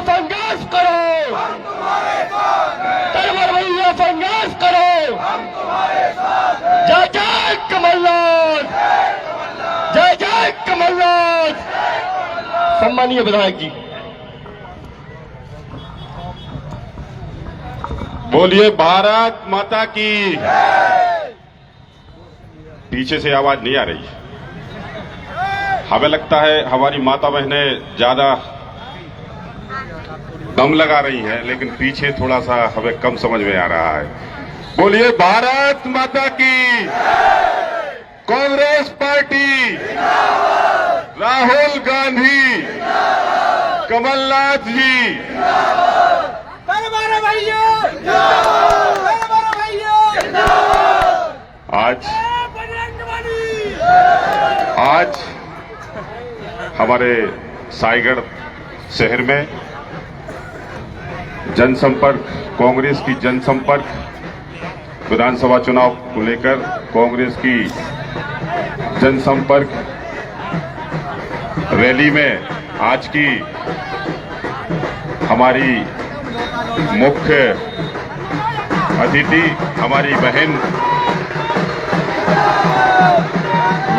संघर्ष करो, तलवार भैया संघर्ष करो। जय जय कमलनाथ, जय जय कमलनाथ। सम्मानीय विधायक जी, बोलिए भारत माता की। पीछे से आवाज नहीं आ रही। हमें लगता है हमारी माता बहनें ज्यादा दम लगा रही हैं, लेकिन पीछे थोड़ा सा हमें कम समझ में आ रहा है। बोलिए भारत माता की। कांग्रेस पार्टी, राहुल गांधी, कमलनाथ जी। आज हमारे साईगढ़ शहर में जनसंपर्क, कांग्रेस की जनसंपर्क विधानसभा चुनाव को लेकर कांग्रेस की जनसंपर्क रैली में आज की हमारी मुख्य अतिथि हमारी बहन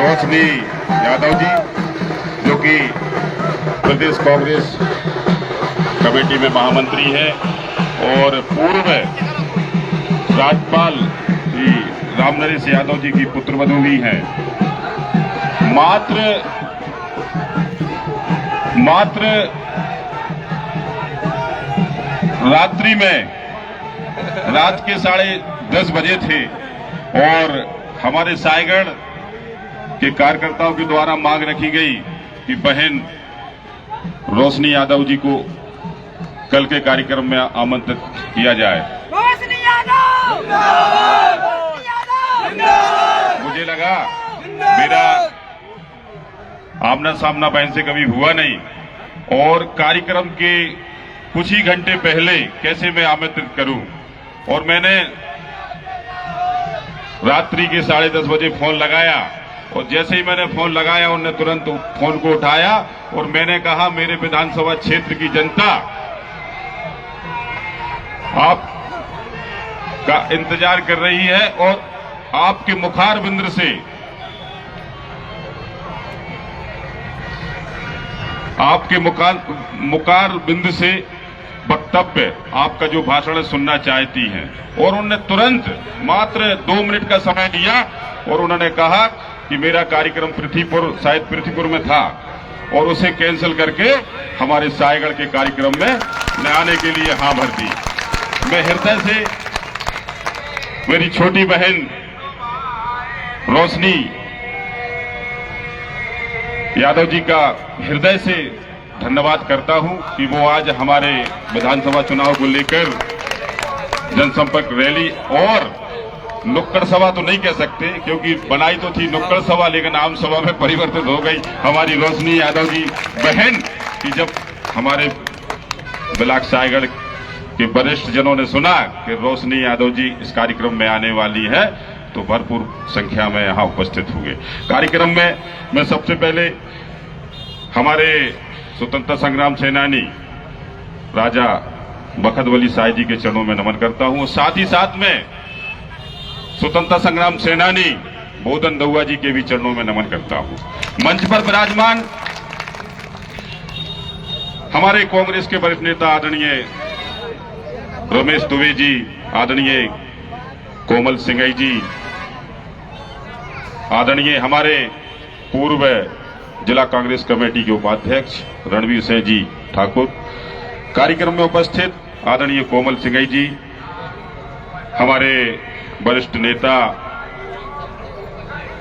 रोशनी यादव जी, जो कि प्रदेश कांग्रेस कमेटी में महामंत्री है और पूर्व राज्यपाल श्री रामनरेश यादव जी की पुत्रवधू भी हैं। मात्र रात्रि में रात के 10:30 बजे थे और हमारे साईगढ़ के कार्यकर्ताओं के द्वारा मांग रखी गई कि बहन रोशनी यादव जी को कल के कार्यक्रम में आमंत्रित किया जाए। रोशनी यादव! मुझे लगा मेरा आमना सामना बहन से कभी हुआ नहीं और कार्यक्रम के कुछ ही घंटे पहले कैसे मैं आमंत्रित करूं, और मैंने रात्रि के 10:30 बजे फोन लगाया और जैसे ही मैंने फोन लगाया उन्होंने तुरंत फोन को उठाया और मैंने कहा, मेरे विधानसभा क्षेत्र की जनता आप का इंतजार कर रही है और आपके मुखार बिंद से मुखार बिंद से वक्तव्य आपका जो भाषण है सुनना चाहती हैं। और उन्होंने तुरंत मात्र 2 मिनट का समय दिया और उन्होंने कहा कि मेरा कार्यक्रम शायद पृथ्वीपुर में था और उसे कैंसिल करके हमारे साईगढ़ के कार्यक्रम में न आने के लिए हाँ भर दी। मैं हृदय से मेरी छोटी बहन रोशनी यादव जी का हृदय से धन्यवाद करता हूं कि वो आज हमारे विधानसभा चुनाव को लेकर जनसंपर्क रैली और नुक्कड़ सभा तो नहीं कह सकते क्योंकि बनाई तो थी नुक्कड़ सभा, लेकिन आम सभा में परिवर्तित हो गई हमारी रोशनी यादव जी बहन की। जब हमारे ब्लॉक साईगढ़ के वरिष्ठ जनों ने सुना कि रोशनी यादव जी इस कार्यक्रम में आने वाली है तो भरपूर संख्या में यहां उपस्थित हुए। कार्यक्रम में मैं सबसे पहले हमारे स्वतंत्रता संग्राम सेनानी राजा बखत वली शाह जी के चरणों में नमन करता हूं। साथ ही साथ में स्वतंत्रता संग्राम सेनानी बोधन दउआ जी के भी चरणों में नमन करता हूं। मंच पर विराजमान हमारे कांग्रेस के वरिष्ठ नेता आदरणीय रमेश दुबे जी, आदरणीय कोमल सिंघई जी, आदरणीय हमारे पूर्व जिला कांग्रेस कमेटी के उपाध्यक्ष रणवीर सिंह जी ठाकुर, कार्यक्रम में उपस्थित आदरणीय कोमल सिंघई जी, हमारे वरिष्ठ नेता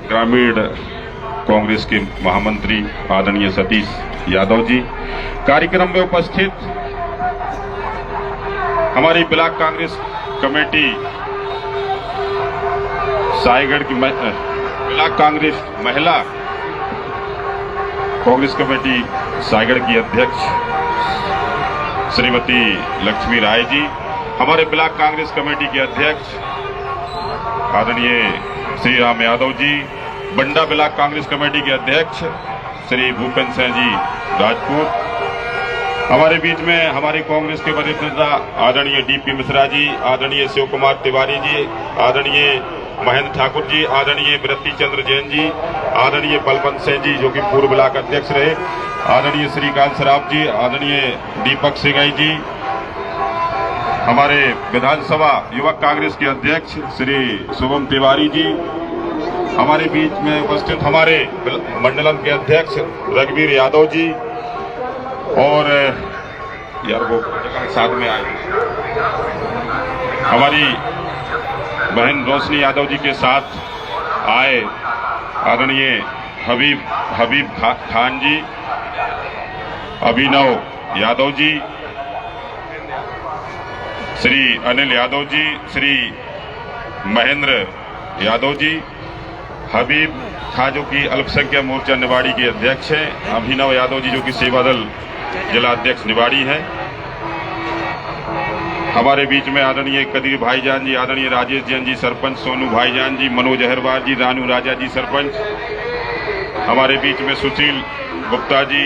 ग्रामीण कांग्रेस के महामंत्री आदरणीय सतीश यादव जी, कार्यक्रम में उपस्थित हमारी ब्लॉक कांग्रेस कमेटी साईगढ़ की ब्लॉक कांग्रेस महिला कांग्रेस कमेटी साईगढ़ की अध्यक्ष श्रीमती लक्ष्मी राय जी, हमारे ब्लॉक कांग्रेस कमेटी के अध्यक्ष आदरणीय श्री राम यादव जी, बंडा ब्लॉक कांग्रेस कमेटी के अध्यक्ष श्री भूपेंद्र सिंह जी राजपूत, हमारे बीच में हमारे कांग्रेस के वरिष्ठ नेता आदरणीय डीपी मिश्रा जी, आदरणीय शिव कुमार तिवारी जी, आदरणीय महेंद्र ठाकुर जी, आदरणीय वृत्ति चंद्र जैन जी, आदरणीय बलवंत सिंह जी जो कि पूर्व ब्लॉक अध्यक्ष रहे, आदरणीय श्रीकांत सराफ जी, आदरणीय दीपक सिंगाई जी, हमारे विधानसभा युवक कांग्रेस के अध्यक्ष श्री शुभम तिवारी जी, हमारे बीच में उपस्थित हमारे मंडलम के अध्यक्ष रघुवीर यादव जी, और यार वो साथ में आए हमारी बहन रोशनी यादव जी के साथ आए आदरणीय हबीब खान जी, अभिनव यादव जी, श्री अनिल यादव जी, श्री महेंद्र यादव जी, हबीब खान जो कि अल्पसंख्यक मोर्चा निवाड़ी के अध्यक्ष हैं, अभिनव यादव जी जो कि सेवा दल जिला अध्यक्ष निवाड़ी है, हमारे बीच में आदरणीय कदीर भाईजान जी, आदरणीय राजेश जैन जी सरपंच, सोनू भाईजान जी, मनोज अहरवार जी, रानू राजा जी सरपंच, हमारे बीच में सुशील गुप्ता जी,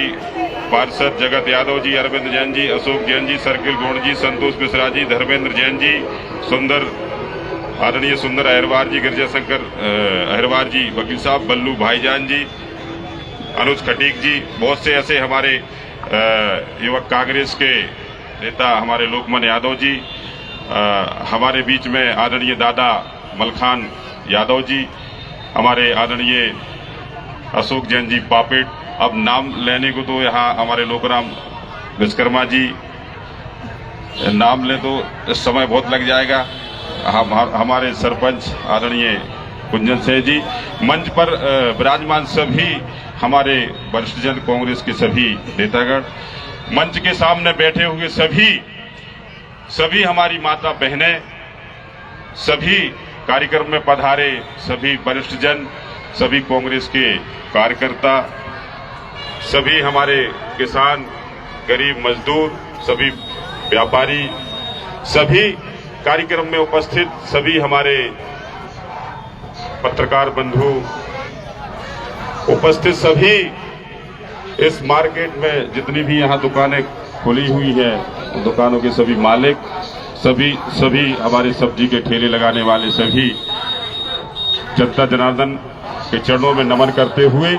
पार्षद जगत यादव जी, अरविंद जैन जी, अशोक जैन जी, सर्किल गोंड जी, संतोष मिश्रा जी, धर्मेंद्र जैन जी, आदरणीय सुंदर अहरवार जी, गिरजा शंकर अहरवार जी, वकील साहब बल्लू भाईजान जी, अनुज खटीक जी, बहुत से ऐसे हमारे युवक कांग्रेस के नेता हमारे लोकमन यादव जी, हमारे बीच में आदरणीय दादा मलखान यादव जी, हमारे आदरणीय अशोक जैन जी पापेट, अब नाम लेने को तो यहाँ हमारे लोकराम विश्वकर्मा जी नाम ले तो इस समय बहुत लग जाएगा, हमारे सरपंच आदरणीय कुंजन सिंह जी, मंच पर विराजमान सभी हमारे वरिष्ठ जन कांग्रेस के सभी नेतागण, मंच के सामने बैठे हुए सभी हमारी माता बहनें, सभी कार्यक्रम में पधारे सभी वरिष्ठ जन, सभी कांग्रेस के कार्यकर्ता, सभी हमारे किसान, गरीब मजदूर, सभी व्यापारी, सभी कार्यक्रम में उपस्थित सभी हमारे पत्रकार बंधु, उपस्थित सभी इस मार्केट में जितनी भी यहाँ दुकानें खुली हुई हैं, दुकानों के सभी मालिक, सभी हमारे सब्जी के ठेले लगाने वाले सभी जनता जनार्दन के चरणों में नमन करते हुए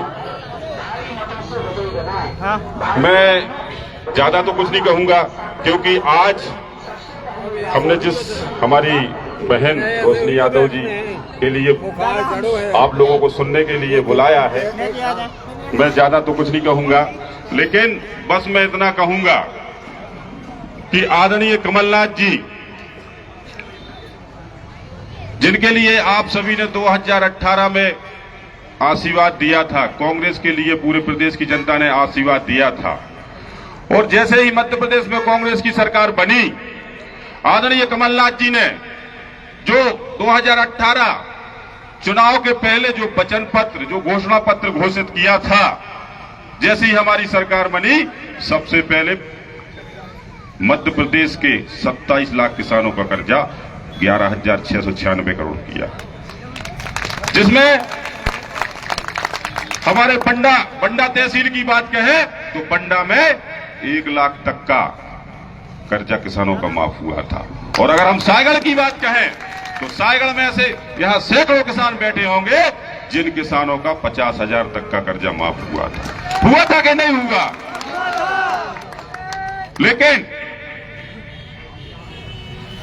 मैं ज्यादा तो कुछ नहीं कहूंगा, क्योंकि आज हमने जिस हमारी बहन रोशनी यादव जी के लिए आप लोगों को सुनने के लिए बुलाया है, मैं ज्यादा तो कुछ नहीं कहूंगा, लेकिन बस मैं इतना कहूंगा कि आदरणीय कमलनाथ जी, जिनके लिए आप सभी ने 2018 में आशीर्वाद दिया था, कांग्रेस के लिए पूरे प्रदेश की जनता ने आशीर्वाद दिया था, और जैसे ही मध्य प्रदेश में कांग्रेस की सरकार बनी, आदरणीय कमलनाथ जी ने जो 2018 चुनाव के पहले जो वचन पत्र, जो घोषणा पत्र घोषित किया था, जैसे ही हमारी सरकार बनी, सबसे पहले मध्य प्रदेश के 27 लाख किसानों का कर्जा 11,696 करोड़ किया, जिसमें हमारे बंडा तहसील की बात कहें तो बंडा में 1 लाख तक का कर्जा किसानों का माफ हुआ था, और अगर हम सायगढ़ की बात कहें तो सायगढ़ में ऐसे यहां सैकड़ों किसान बैठे होंगे जिन किसानों का 50,000 तक का कर्जा माफ हुआ था कि नहीं हुआ।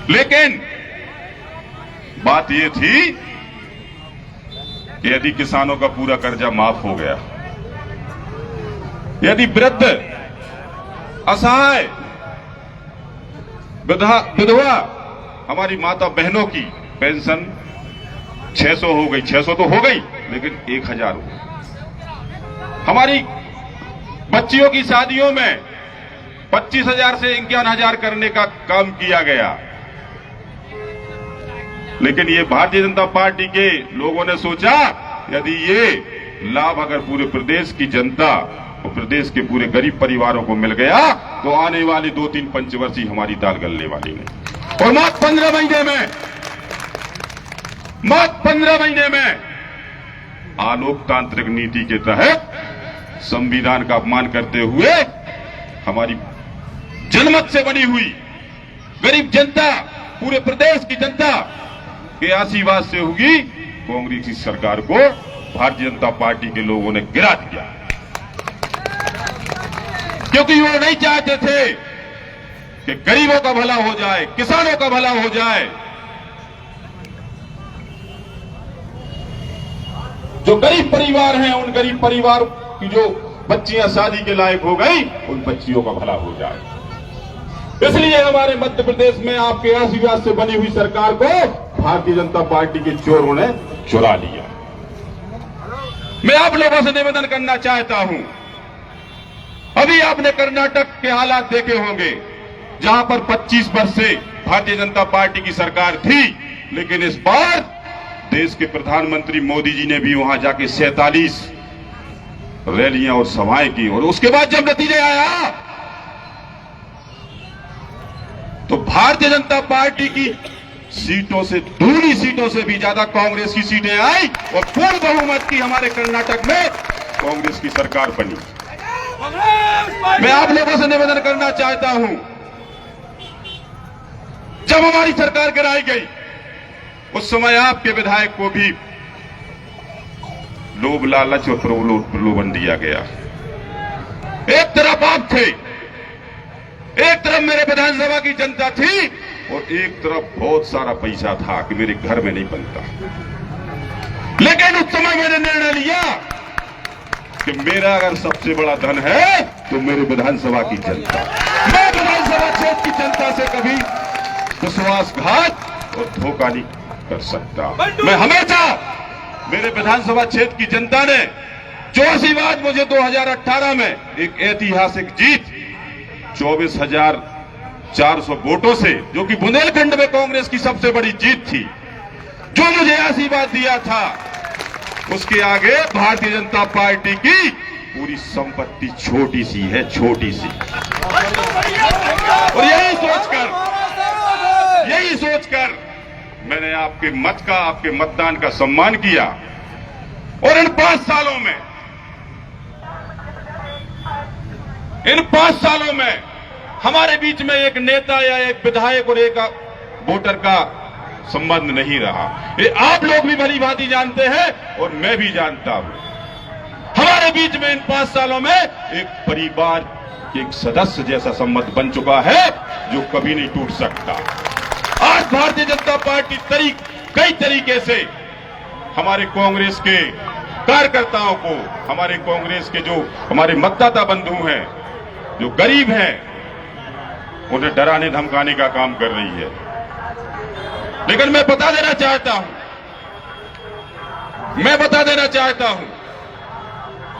लेकिन बात यह थी कि यदि किसानों का पूरा कर्जा माफ हो गया, यदि वृद्ध, असहाय, विधवा हमारी माता बहनों की पेंशन 600 हो गई, 600 तो हो गई, लेकिन 1,000 हो गई। हमारी बच्चियों की शादियों में 25,000 से 51,000 करने का काम किया गया, लेकिन ये भारतीय जनता पार्टी के लोगों ने सोचा यदि ये लाभ अगर पूरे प्रदेश की जनता और प्रदेश के पूरे गरीब परिवारों को मिल गया तो आने वाली 2-3 पंचवर्षीय हमारी दाल गलने वाली नहीं। और मात्र 15 महीने में अलोकतांत्रिक नीति के तहत संविधान का अपमान करते हुए हमारी जनमत से बनी हुई गरीब जनता, पूरे प्रदेश की जनता के आशीर्वाद से होगी कांग्रेस की सरकार को भारतीय जनता पार्टी के लोगों ने गिरा दिया, क्योंकि वो नहीं चाहते थे कि गरीबों का भला हो जाए, किसानों का भला हो जाए। जो गरीब परिवार हैं, उन गरीब परिवार की जो बच्चियां शादी के लायक हो गई, उन बच्चियों का भला हो जाए। इसलिए हमारे मध्य प्रदेश में आपके आशीर्वाद से बनी हुई सरकार को भारतीय जनता पार्टी के चोरों ने चुरा लिया। मैं आप लोगों से निवेदन करना चाहता हूं, अभी आपने कर्नाटक के हालात देखे होंगे, जहां पर 25 वर्ष से भारतीय जनता पार्टी की सरकार थी, लेकिन इस बार देश के प्रधानमंत्री मोदी जी ने भी वहां जाके 47 रैलियां और सभाएं की, और उसके बाद जब नतीजे आया तो भारतीय जनता पार्टी की सीटों से, दूनी सीटों से भी ज्यादा कांग्रेस की सीटें आई और पूर्ण बहुमत की हमारे कर्नाटक में कांग्रेस की सरकार बनी। मैं आप लोगों से निवेदन करना चाहता हूं, जब हमारी सरकार गिराई गई उस समय आपके विधायक को भी लोभ, लालच और प्रलोभन दिया गया। एक तरफ आप थे, एक तरफ मेरे विधानसभा की जनता थी, और एक तरफ बहुत सारा पैसा था कि मेरे घर में नहीं बनता। लेकिन उस समय मैंने निर्णय लिया कि मेरा अगर सबसे बड़ा धन है तो मेरे विधानसभा की जनता। मैं विधानसभा क्षेत्र की जनता से कभी विश्वासघात और धोखा नहीं कर सकता। मैं हमेशा, मेरे विधानसभा क्षेत्र की जनता ने जो आशीर्वाद मुझे 2018 में एक ऐतिहासिक जीत 24,400 वोटों से, जो कि बुंदेलखंड में कांग्रेस की सबसे बड़ी जीत थी, जो मुझे आशीर्वाद दिया था, उसके आगे भारतीय जनता पार्टी की पूरी संपत्ति छोटी सी है, छोटी सी। और यही सोचकर मैंने आपके मत का, आपके मतदान का सम्मान किया। और इन 5 सालों में हमारे बीच में एक नेता या एक विधायक और एक वोटर का संबंध नहीं रहा। ये आप लोग भी भली भांति जानते हैं और मैं भी जानता हूं। हमारे बीच में इन 5 सालों में एक परिवार के एक सदस्य जैसा संबंध बन चुका है, जो कभी नहीं टूट सकता। आज भारतीय जनता पार्टी कई तरीके से हमारे कांग्रेस के कार्यकर्ताओं को, हमारे कांग्रेस के जो हमारे मतदाता बंधु हैं, जो गरीब हैं, उन्हें डराने धमकाने का काम कर रही है। लेकिन मैं बता देना चाहता हूं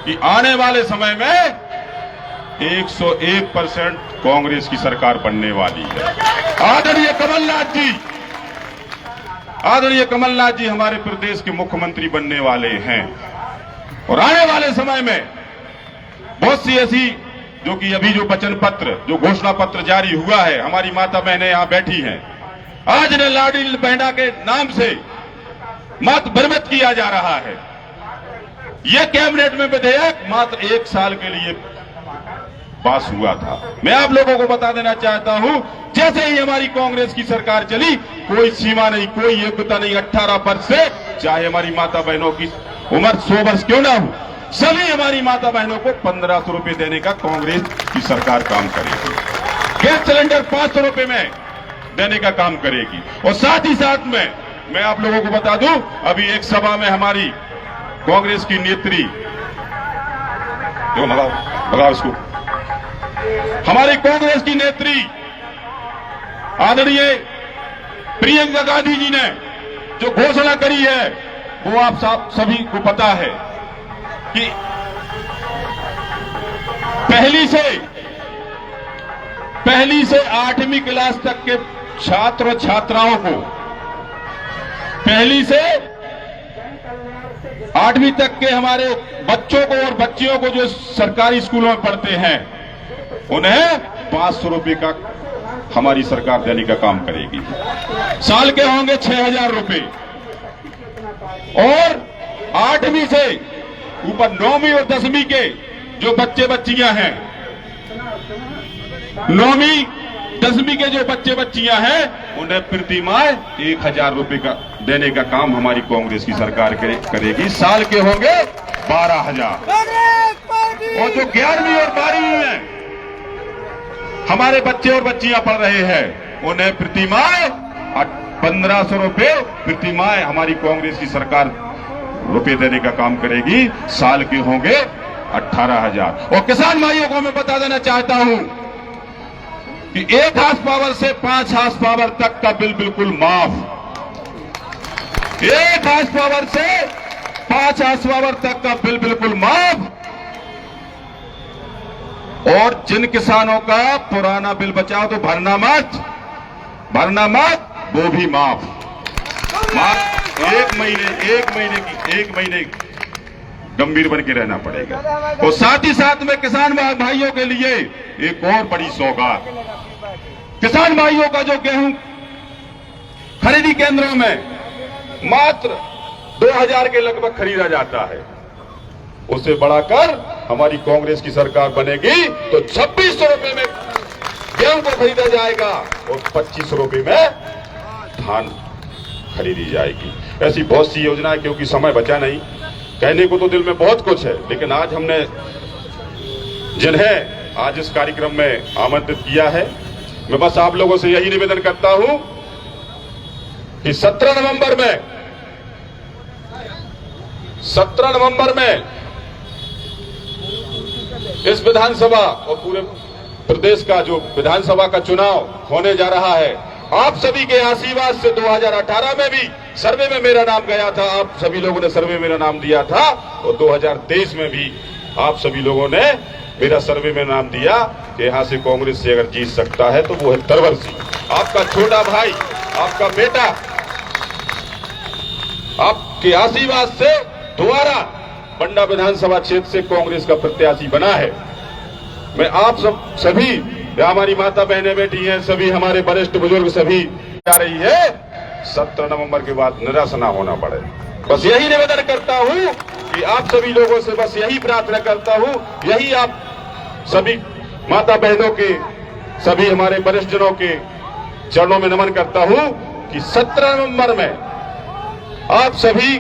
कि आने वाले समय में 101% कांग्रेस की सरकार बनने वाली है। आदरणीय कमलनाथ जी हमारे प्रदेश के मुख्यमंत्री बनने वाले हैं, और आने वाले समय में बहुत सी ऐसी, जो कि अभी जो वचन पत्र, जो घोषणा पत्र जारी हुआ है, हमारी माता बहनें यहां बैठी हैं, आज इन्हें लाडली बहना के नाम से मत भ्रमित किया जा रहा है। यह कैबिनेट में विधेयक मात्र 1 साल के लिए पास हुआ था। मैं आप लोगों को बता देना चाहता हूं, जैसे ही हमारी कांग्रेस की सरकार चली, कोई सीमा नहीं, कोई योग्यता नहीं, 18 वर्ष से, चाहे हमारी माता बहनों की उम्र 100 वर्ष क्यों ना हो, सभी हमारी माता बहनों को 1500 रुपए देने का कांग्रेस की सरकार काम करेगी। गैस सिलेंडर 500 रुपए में देने का काम करेगी। और साथ ही साथ में मैं आप लोगों को बता दूं, अभी एक सभा में हमारी कांग्रेस की नेत्री, जो भगाओ इसको, हमारी कांग्रेस की नेत्री आदरणीय प्रियंका गांधी जी ने जो घोषणा करी है, वो आप सभी को पता है कि पहली से 8वीं क्लास तक के छात्र और छात्राओं को, पहली से 8वीं तक के हमारे बच्चों को और बच्चियों को जो सरकारी स्कूलों में पढ़ते हैं, उन्हें 500 रुपए का हमारी सरकार देने का काम करेगी। साल के होंगे 6,000 रुपए, और 8वीं से ऊपर 9वीं और 10वीं के जो बच्चे बच्चियां हैं, 9वीं 10वीं के जो बच्चे बच्चियां हैं उन्हें प्रति माह 1000 रुपए का देने का काम हमारी कांग्रेस की सरकार करेगी। साल के होंगे 12,000। और जो 11वीं और 12वीं में हमारे बच्चे और बच्चियां पढ़ रहे हैं उन्हें प्रति माह 1500 रुपए प्रति माह हमारी कांग्रेस की सरकार रुपए देने का काम करेगी। साल के होंगे 18,000। और किसान भाइयों को मैं बता देना चाहता हूं कि 1 हार्स पावर से 5 हार्स पावर तक का बिल बिल्कुल माफ। 1 हार्स पावर से 5 हार्स पावर तक का बिल बिल्कुल माफ। और जिन किसानों का पुराना बिल बचा तो भरना मत, वो भी माफ। 1 महीने गंभीर बन के रहना पड़ेगा। और साथ ही साथ में किसान भाइयों के लिए एक और बड़ी सौगात, किसान भाइयों का जो गेहूं खरीदी केंद्रों में मात्र 2000 के लगभग खरीदा जाता है, उसे बढ़ाकर हमारी कांग्रेस की सरकार बनेगी तो 2600 रुपए में गेहूं को खरीदा जाएगा और 2500 रुपए में धान खरीदी जाएगी। ऐसी बहुत सी योजनाएं, क्योंकि समय बचा नहीं, कहने को तो दिल में बहुत कुछ है, लेकिन आज हमने जिन्हें आज इस कार्यक्रम में आमंत्रित किया है, मैं बस आप लोगों से यही निवेदन करता हूं कि 17 नवंबर में इस विधानसभा और पूरे प्रदेश का जो विधानसभा का चुनाव होने जा रहा है, आप सभी के आशीर्वाद से 2018 में भी सर्वे में मेरा नाम गया था, आप सभी लोगों ने सर्वे में मेरा नाम दिया था, और 2023 में भी आप सभी लोगों ने मेरा सर्वे में नाम दिया कि यहां से कांग्रेस से अगर जीत सकता है तो वो है तरवर सिंह, आपका छोटा भाई, आपका बेटा। आपके आशीर्वाद से दोबारा बंडा विधानसभा क्षेत्र से कांग्रेस का प्रत्याशी बना है। मैं आप सभी हमारी माता बहनें बैठी हैं, सभी हमारे वरिष्ठ बुजुर्ग सभी आ रही है, 17 नवंबर के बाद निराश ना होना पड़े। बस यही निवेदन करता हूं कि आप सभी लोगों से बस यही प्रार्थना करता हूं, यही आप सभी माता बहनों के, सभी हमारे वरिष्ठ जनों के चरणों में नमन करता हूं कि 17 नवंबर में आप सभी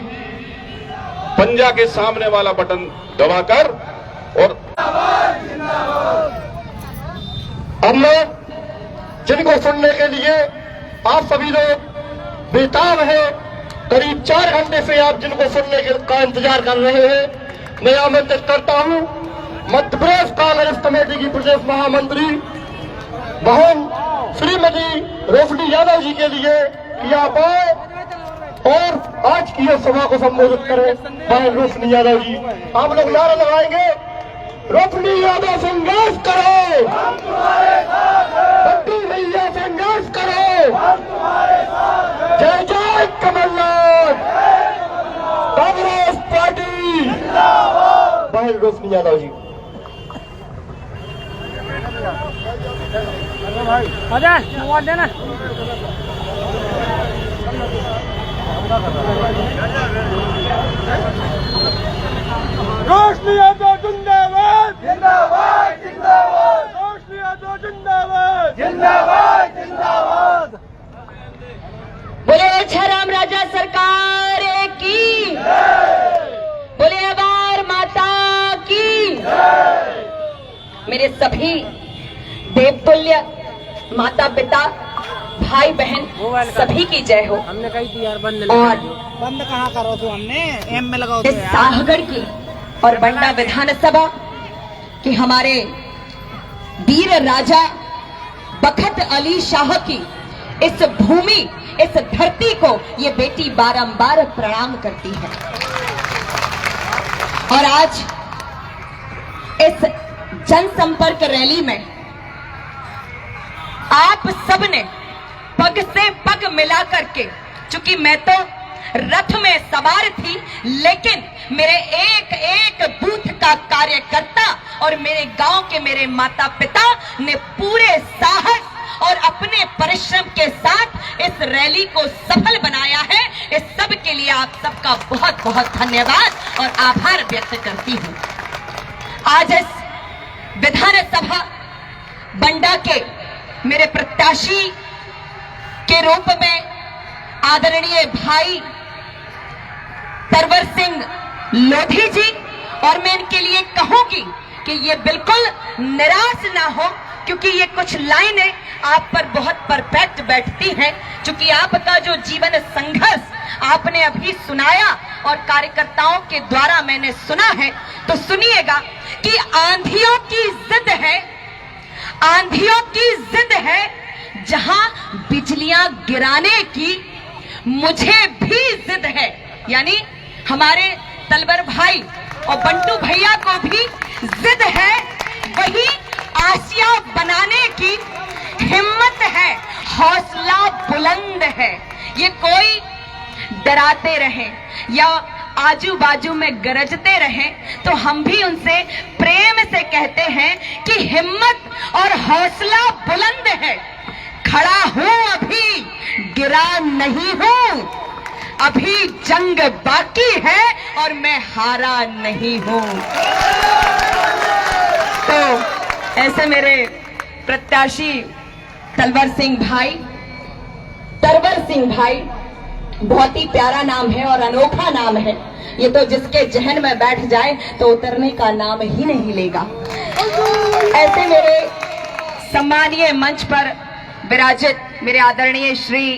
पंजा के सामने वाला बटन दबाकर और हम लोग जिनको सुनने के लिए आप सभी लोग बेताब हैं, करीब 4 घंटे से आप जिनको सुनने का इंतजार कर रहे हैं, मैं आमंत्रित करता हूं मध्य प्रदेश कांग्रेस कमेटी की प्रदेश महामंत्री बहन श्रीमती रोशनी यादव जी के लिए कि आप आए और आज की यह सभा को संबोधित करें। बहन रोशनी यादव जी, आप लोग नारा लगाएंगे, रोशनी यादव संघर्ष करो, बंटी भैया संघर्ष करो, जय जय कमलनाथ, कांग्रेस पार्टी। बहन रोशनी यादव जी। मोबाइल देना। रोशनी यादव जिंदाबाद, जिंदाबाद, जिंदाबाद। रोशनी यादव जिंदाबाद, जिंदाबाद, जिंदाबाद। बोले छराम राजा सरकार की, बोले अबार माता की। मेरे सभी देवतुल्य माता पिता भाई बहन सभी की जय हो। हमने कही थी यार बंद और बंद कहाँ करो तो हमने एम में लगाओ इस साहगढ़ की और बंडा विधानसभा कि हमारे वीर राजा बखत अली शाह की इस भूमि, इस धरती को ये बेटी बारंबार प्रणाम करती है। और आज इस जनसंपर्क रैली में आप सबने पग से पग मिला करके, चूंकि मैं तो रथ में सवार थी, लेकिन मेरे एक एक बूथ का कार्यकर्ता और मेरे गांव के मेरे माता पिता ने पूरे साहस और अपने परिश्रम के साथ इस रैली को सफल बनाया है। इस सब के लिए आप सबका बहुत बहुत धन्यवाद और आभार व्यक्त करती हूँ। आज इस विधानसभा बंडा के मेरे प्रत्याशी के रूप में आदरणीय भाई तरवर सिंह लोधी जी, और मैं इनके लिए कहूंगी कि ये बिल्कुल निराश ना हो, क्योंकि ये कुछ लाइनें आप पर बहुत परफेक्ट बैठती हैं, क्योंकि आपका जो जीवन संघर्ष आपने अभी सुनाया और कार्यकर्ताओं के द्वारा मैंने सुना है। तो सुनिएगा कि आंधियों की जिद है, आंधियों की जिद है, जहां बिजलियां गिराने की मुझे भी जिद है। यानी हमारे तलवर भाई और बंटू भैया को भी जिद है, वही आशिया बनाने की हिम्मत है, हौसला बुलंद है। ये कोई डराते रहे या आजू बाजू में गरजते रहे तो हम भी उनसे प्रेम से कहते हैं कि हिम्मत और हौसला बुलंद है। खड़ा हूं अभी, गिरा नहीं हूं, अभी जंग बाकी है और मैं हारा नहीं हूं। तो ऐसे मेरे प्रत्याशी तरवर सिंह भाई बहुत ही प्यारा नाम है और अनोखा नाम है। ये तो जिसके जहन में बैठ जाए तो उतरने का नाम ही नहीं लेगा। ऐसे मेरे सम्मानीय मंच पर विराजित मेरे आदरणीय श्री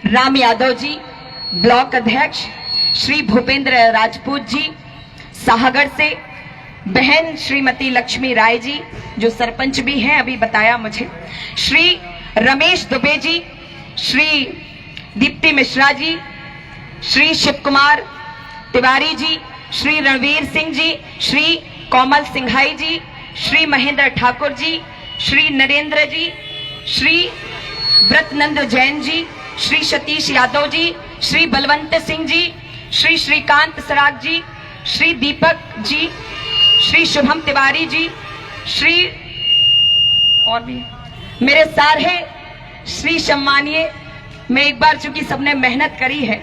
राम यादव जी, ब्लॉक अध्यक्ष, श्री भूपेंद्र राजपूत जी साहगढ़ से, बहन श्रीमती लक्ष्मी राय जी जो सरपंच भी हैं, अभी बताया मुझे, श्री रमेश दुबे जी, श्री दीप्ति मिश्रा जी, श्री शिव कुमार तिवारी जी, श्री रणवीर सिंह जी, श्री कोमल सिंघाई जी, श्री महेंद्र ठाकुर जी, श्री नरेंद्र जी, श्री व्रतनंद जैन जी, श्री सतीश यादव जी, श्री बलवंत सिंह जी, श्री श्रीकांत सराग जी, श्री दीपक जी, श्री शुभम तिवारी जी, श्री और भी मेरे सारे श्री सम्मानीय। मैं एक बार, चूंकि सबने मेहनत करी है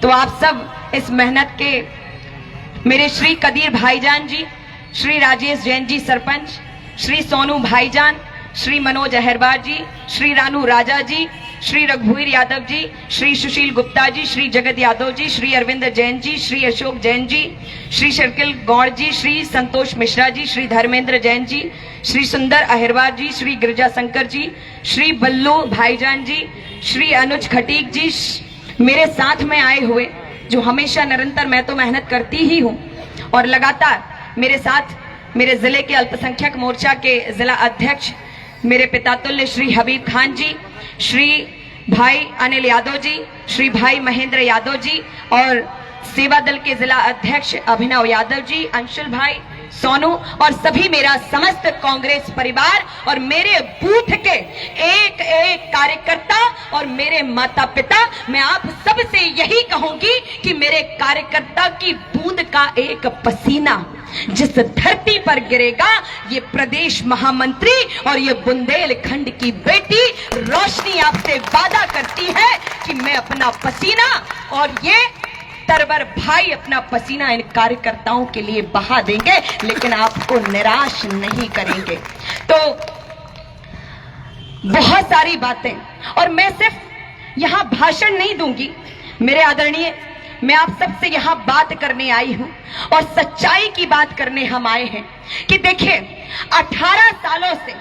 तो आप सब इस मेहनत के मेरे श्री कदीर भाईजान जी, श्री राजेश जैन जी सरपंच, श्री सोनू भाईजान, श्री मनोज अहरवार जी, श्री रानू राजा जी, श्री रघुवीर यादव जी, श्री सुशील गुप्ता जी, श्री जगत यादव जी, श्री अरविंद जैन जी, श्री अशोक जैन जी, श्री शर्किल गौड़ जी, श्री संतोष मिश्रा जी, श्री धर्मेंद्र जैन जी, श्री सुंदर अहिरवार जी, श्री गिरिजा शंकर जी, श्री बल्लू भाईजान जी, श्री अनुज खटीक जी, मेरे साथ में आए हुए जो हमेशा निरंतर, मैं तो मेहनत करती ही हूँ और लगातार मेरे साथ मेरे जिले के अल्पसंख्यक मोर्चा के जिला अध्यक्ष मेरे पितातुल्य श्री हबीब खान जी, श्री भाई अनिल यादव जी, श्री भाई महेंद्र यादव जी और सेवा दल के जिला अध्यक्ष अभिनव यादव जी, अंशुल भाई, सोनू और सभी मेरा समस्त कांग्रेस परिवार और मेरे बूथ के एक एक कार्यकर्ता और मेरे माता पिता, मैं आप सब से यही कहूंगी कि मेरे कार्यकर्ता की बूंद का एक पसीना जिस धरती पर गिरेगा, ये प्रदेश महामंत्री और ये बुंदेलखंड की बेटी रोशनी आपसे वादा करती है कि मैं अपना पसीना और ये तरवर भाई अपना पसीना इन कार्यकर्ताओं के लिए बहा देंगे, लेकिन आपको निराश नहीं करेंगे। तो बहुत सारी बातें, और मैं सिर्फ यहां भाषण नहीं दूंगी मेरे आदरणीय, मैं आप सबसे यहां बात करने आई हूं और सच्चाई की बात करने हम आए हैं कि देखिए 18 सालों से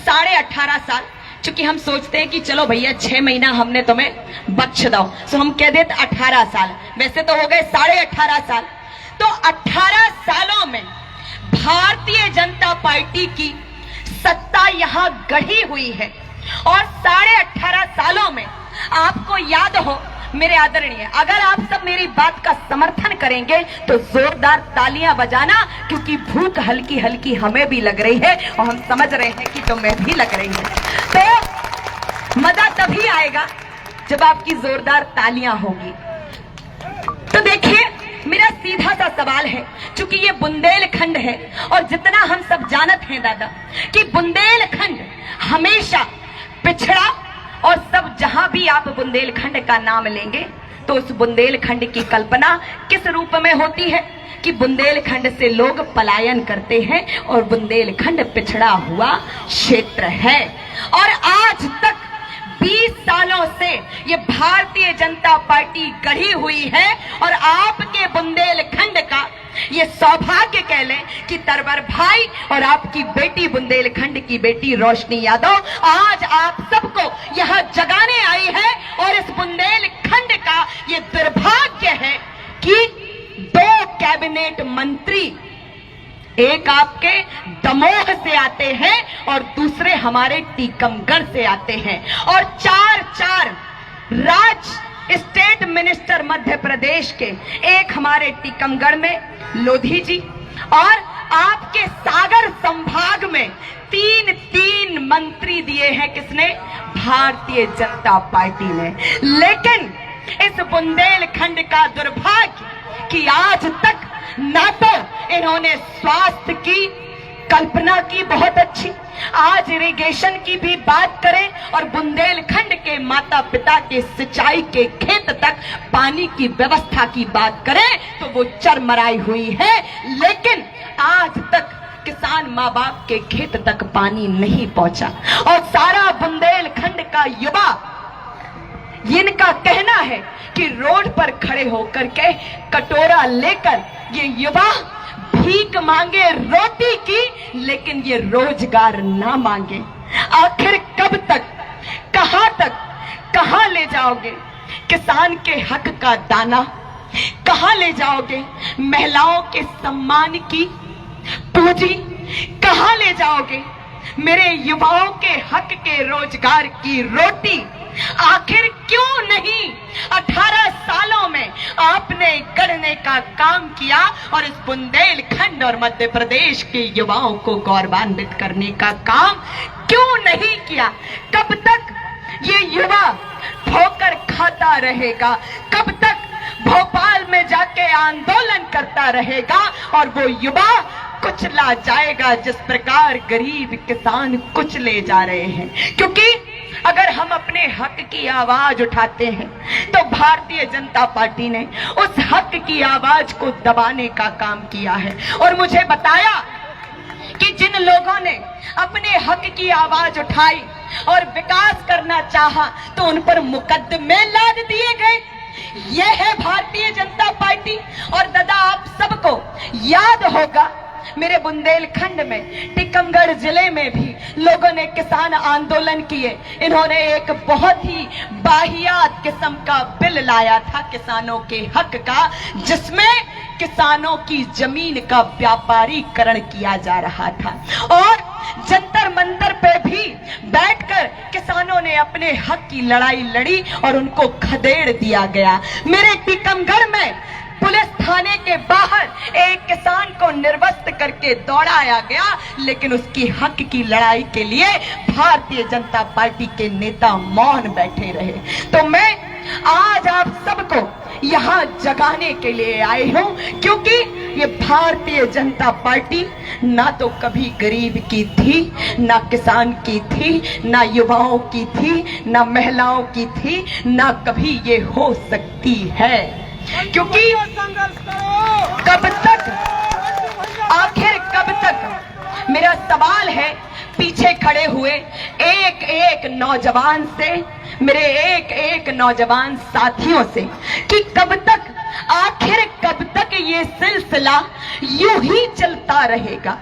18.5 साल, चूंकि हम सोचते हैं कि चलो भैया 6 महीना हमने तुम्हें बख्श दो, तो हम कह देते 18 साल, वैसे तो हो गए 18.5 साल। तो 18 सालों में भारतीय जनता पार्टी की सत्ता यहां गढ़ी हुई है और 18.5 सालों में आपको याद हो मेरे आदरणीय, अगर आप सब मेरी बात का समर्थन करेंगे तो जोरदार तालियां बजाना, क्योंकि भूख हल्की हल्की हमें भी लग रही है और हम समझ रहे हैं कि तुम्हें भी लग रही है। तो मजा तभी आएगा जब आपकी जोरदार तालियां होगी। तो देखिए मेरा सीधा सा सवाल है, क्योंकि ये बुंदेलखंड है और जितना हम सब जानते हैं दादा कि बुंदेलखंड हमेशा पिछड़ा, और सब जहां भी आप बुंदेलखंड का नाम लेंगे तो उस बुंदेलखंड की कल्पना किस रूप में होती है? कि बुंदेलखंड से लोग पलायन करते हैं और बुंदेलखंड पिछड़ा हुआ क्षेत्र है। और आज तक 20 सालों से ये भारतीय जनता पार्टी गढ़ी हुई है और आपके बुंदेलखंड का ये सौभाग्य कह लें कि तरवर भाई और आपकी बेटी बुंदेलखंड की बेटी रोशनी यादव आज आप सबको यहां जगाने आई है। और इस बुंदेलखंड का ये दुर्भाग्य है कि 2 कैबिनेट मंत्री एक आपके दमोह से आते हैं और दूसरे हमारे टीकमगढ़ से आते हैं और 4 स्टेट मिनिस्टर मध्य प्रदेश के, एक हमारे टीकमगढ़ में लोधी जी और आपके सागर संभाग में 3 मंत्री दिए हैं किसने? भारतीय जनता पार्टी ने। लेकिन इस बुंदेलखंड का दुर्भाग्य कि आज तक ना तो इन्होंने स्वास्थ्य की कल्पना की बहुत अच्छी, आज इरिगेशन की भी बात करें और बुंदेलखंड के माता पिता के सिंचाई के खेत तक पानी की व्यवस्था की बात करें तो वो चरमराई हुई है। लेकिन आज तक किसान माँ बाप के खेत तक पानी नहीं पहुंचा और सारा बुंदेलखंड का युवा, इनका कहना है कि रोड पर खड़े होकर के कटोरा लेकर ये युवा भीख मांगे रोटी की, लेकिन ये रोजगार ना मांगे। आखिर कब तक, कहां तक, कहां ले जाओगे किसान के हक का दाना? कहां ले जाओगे महिलाओं के सम्मान की पूंजी? कहां ले जाओगे मेरे युवाओं के हक के रोजगार की रोटी? आखिर क्यों नहीं 18 सालों में आपने गढ़ने का काम किया और इस बुंदेलखंड और मध्य प्रदेश के युवाओं को गौरवान्वित करने का काम क्यों नहीं किया? कब तक ये युवा ठोकर खाता रहेगा? कब तक भोपाल में जाके आंदोलन करता रहेगा और वो युवा कुचला जाएगा जिस प्रकार गरीब किसान कुचले जा रहे हैं? क्योंकि अगर हम अपने हक की आवाज उठाते हैं तो भारतीय जनता पार्टी ने उस हक की आवाज को दबाने का काम किया है। और मुझे बताया कि जिन लोगों ने अपने हक की आवाज उठाई और विकास करना चाहा तो उन पर मुकदमे लाद दिए गए। यह है भारतीय जनता पार्टी। और दादा आप सबको याद होगा मेरे बुंदेलखंड में, टीकमगढ़ जिले में भी लोगों ने किसान आंदोलन किए। इन्होंने एक बहुत ही बाहियात किस्म का बिल लाया था किसानों के हक का, जिसमें किसानों की जमीन का व्यापारीकरण किया जा रहा था। और जंतर मंतर पे भी बैठकर किसानों ने अपने हक की लड़ाई लड़ी और उनको खदेड़ दिया गया। मेरे टीकमगढ़ में पुलिस थाने के बाहर एक किसान को निर्वस्त्र करके दौड़ाया गया, लेकिन उसकी हक की लड़ाई के लिए भारतीय जनता पार्टी के नेता मौन बैठे रहे। तो मैं आज आप सबको यहाँ जगाने के लिए आई हूँ, क्योंकि ये भारतीय जनता पार्टी ना तो कभी गरीब की थी, ना किसान की थी, ना युवाओं की थी, ना महिलाओं की थी, ना कभी ये हो सकती है। क्योंकि कब तक, आखिर कब तक, मेरा सवाल है पीछे खड़े हुए एक एक नौजवान से, मेरे एक एक नौजवान साथियों से, कि कब तक, आखिर कब तक ये सिलसिला यूं ही चलता रहेगा?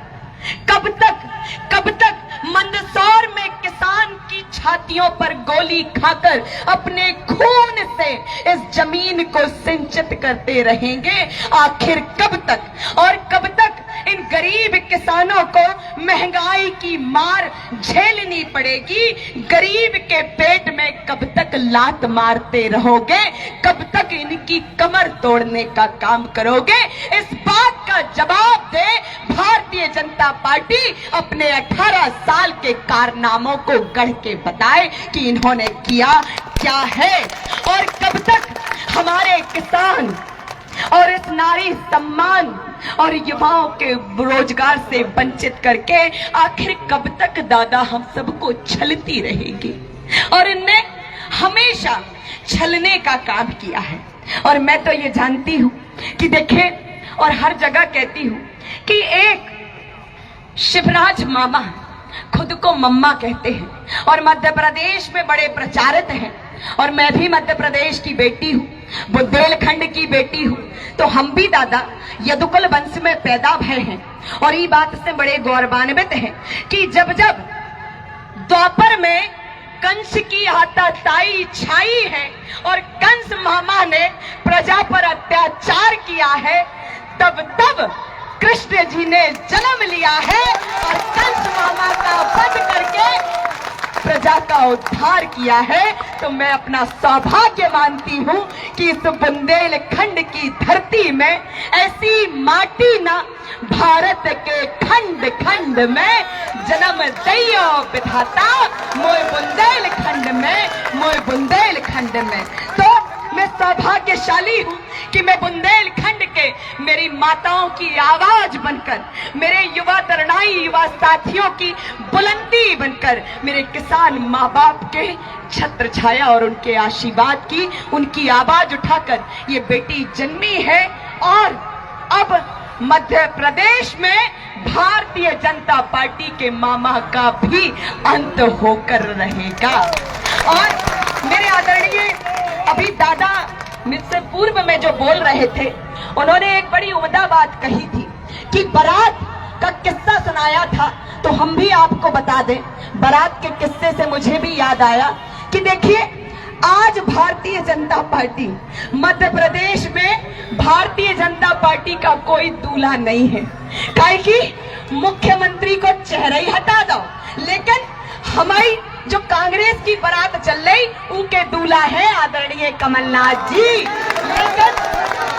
कब तक, कब तक मंदसौर में किसान की छातियों पर गोली खाकर अपने खून से इस जमीन को सिंचित करते रहेंगे? आखिर कब तक? और कब तक इन गरीब किसानों को महंगाई की मार झेलनी पड़ेगी? गरीब के पेट में कब तक लात मारते रहोगे? कब तक इनकी कमर तोड़ने का काम करोगे? इस बात का जवाब दे भारतीय जनता पार्टी अपने 18 साल के कारनामों को गढ़ के बताए कि इन्होंने किया क्या है। और कब तक हमारे किसान और इस नारी सम्मान और युवाओं के रोजगार से वंचित करके आखिर कब तक दादा हम सबको छलती रहेगी? और इनने हमेशा छलने का काम किया है। और मैं तो ये जानती हूं कि देखिए और हर जगह कहती हूं कि एक शिवराज मामा खुद को मम्मा कहते हैं और मध्य प्रदेश में बड़े प्रचारित हैं, और मैं भी मध्य प्रदेश की बेटी हूं, बुंदेलखंड की बेटी हूं। तो हम भी दादा यदुकुल वंश में पैदा भय हैं और ये बात से बड़े गौरवान्वित हैं कि जब जब द्वापर में कंस की हाथापाई छाई है और कंस मामा ने प्रजा पर अत्याचार किया है, तब तब कृष्ण जी ने जन्म लिया है और कंस मामा का वध करके प्रजा का उद्धार किया है। तो मैं अपना सौभाग्य मानती हूं कि इस बुंदेलखंड की धरती में ऐसी माटी ना भारत के खंड खंड में जन्म दैयो विधाता मोय बुंदेलखंड में, मोय बुंदेलखंड में। तो मैं सौभाग्यशाली हूं कि मैं बुंदेलखंड के मेरी माताओं की आवाज बनकर, मेरे युवा तरुणाई युवा साथियों की बुलंदी बनकर, मेरे किसान माँ बाप के छत्र छाया और उनके आशीर्वाद की उनकी आवाज उठाकर ये बेटी जन्मी है। और अब मध्य प्रदेश में भारतीय जनता पार्टी के मामा का भी अंत होकर रहेगा। और मेरे आदरणीय अभी दादा मुझसे पूर्व में जो बोल रहे थे, उन्होंने एक बड़ी उम्दा बात कही थी कि बारात का किस्सा सुनाया था। तो हम भी आपको बता दें, बारात के किस्से से मुझे भी याद आया कि देखिए आज भारतीय जनता पार्टी मध्य प्रदेश में भारतीय जनता पार्टी का कोई दूल्हा नहीं है, काहे कि मुख्यमंत्री को चेहरा ही हटा दो, लेकिन हमारी जो कांग्रेस की बारात चल रही उनके दूल्हा है आदरणीय कमलनाथ जी। लेकिन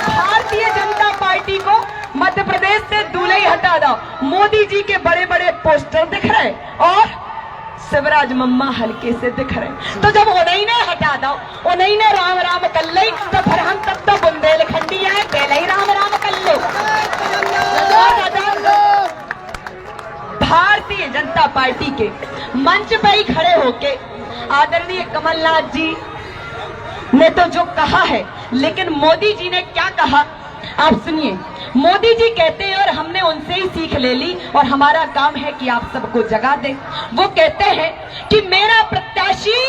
भारतीय जनता पार्टी को मध्य प्रदेश से दूल्हा ही हटा दो, मोदी जी के बड़े बड़े पोस्टर दिख रहे और शिवराज मम्मा हल्के से दिख रहे। तो जब उन्हीं ने हटा दो, उन्हीं ने राम राम कर ली, तो फिर हम तब तो बुंदेलखंडी है, पहले ही राम राम कर लो। भारतीय जनता पार्टी के मंच पर ही खड़े होके आदरणीय कमलनाथ जी ने तो जो कहा है, लेकिन मोदी जी ने क्या कहा आप सुनिए। मोदी जी कहते हैं और हमने उनसे ही सीख ले ली और हमारा काम है कि आप सबको जगा दें। वो कहते हैं कि मेरा प्रत्याशी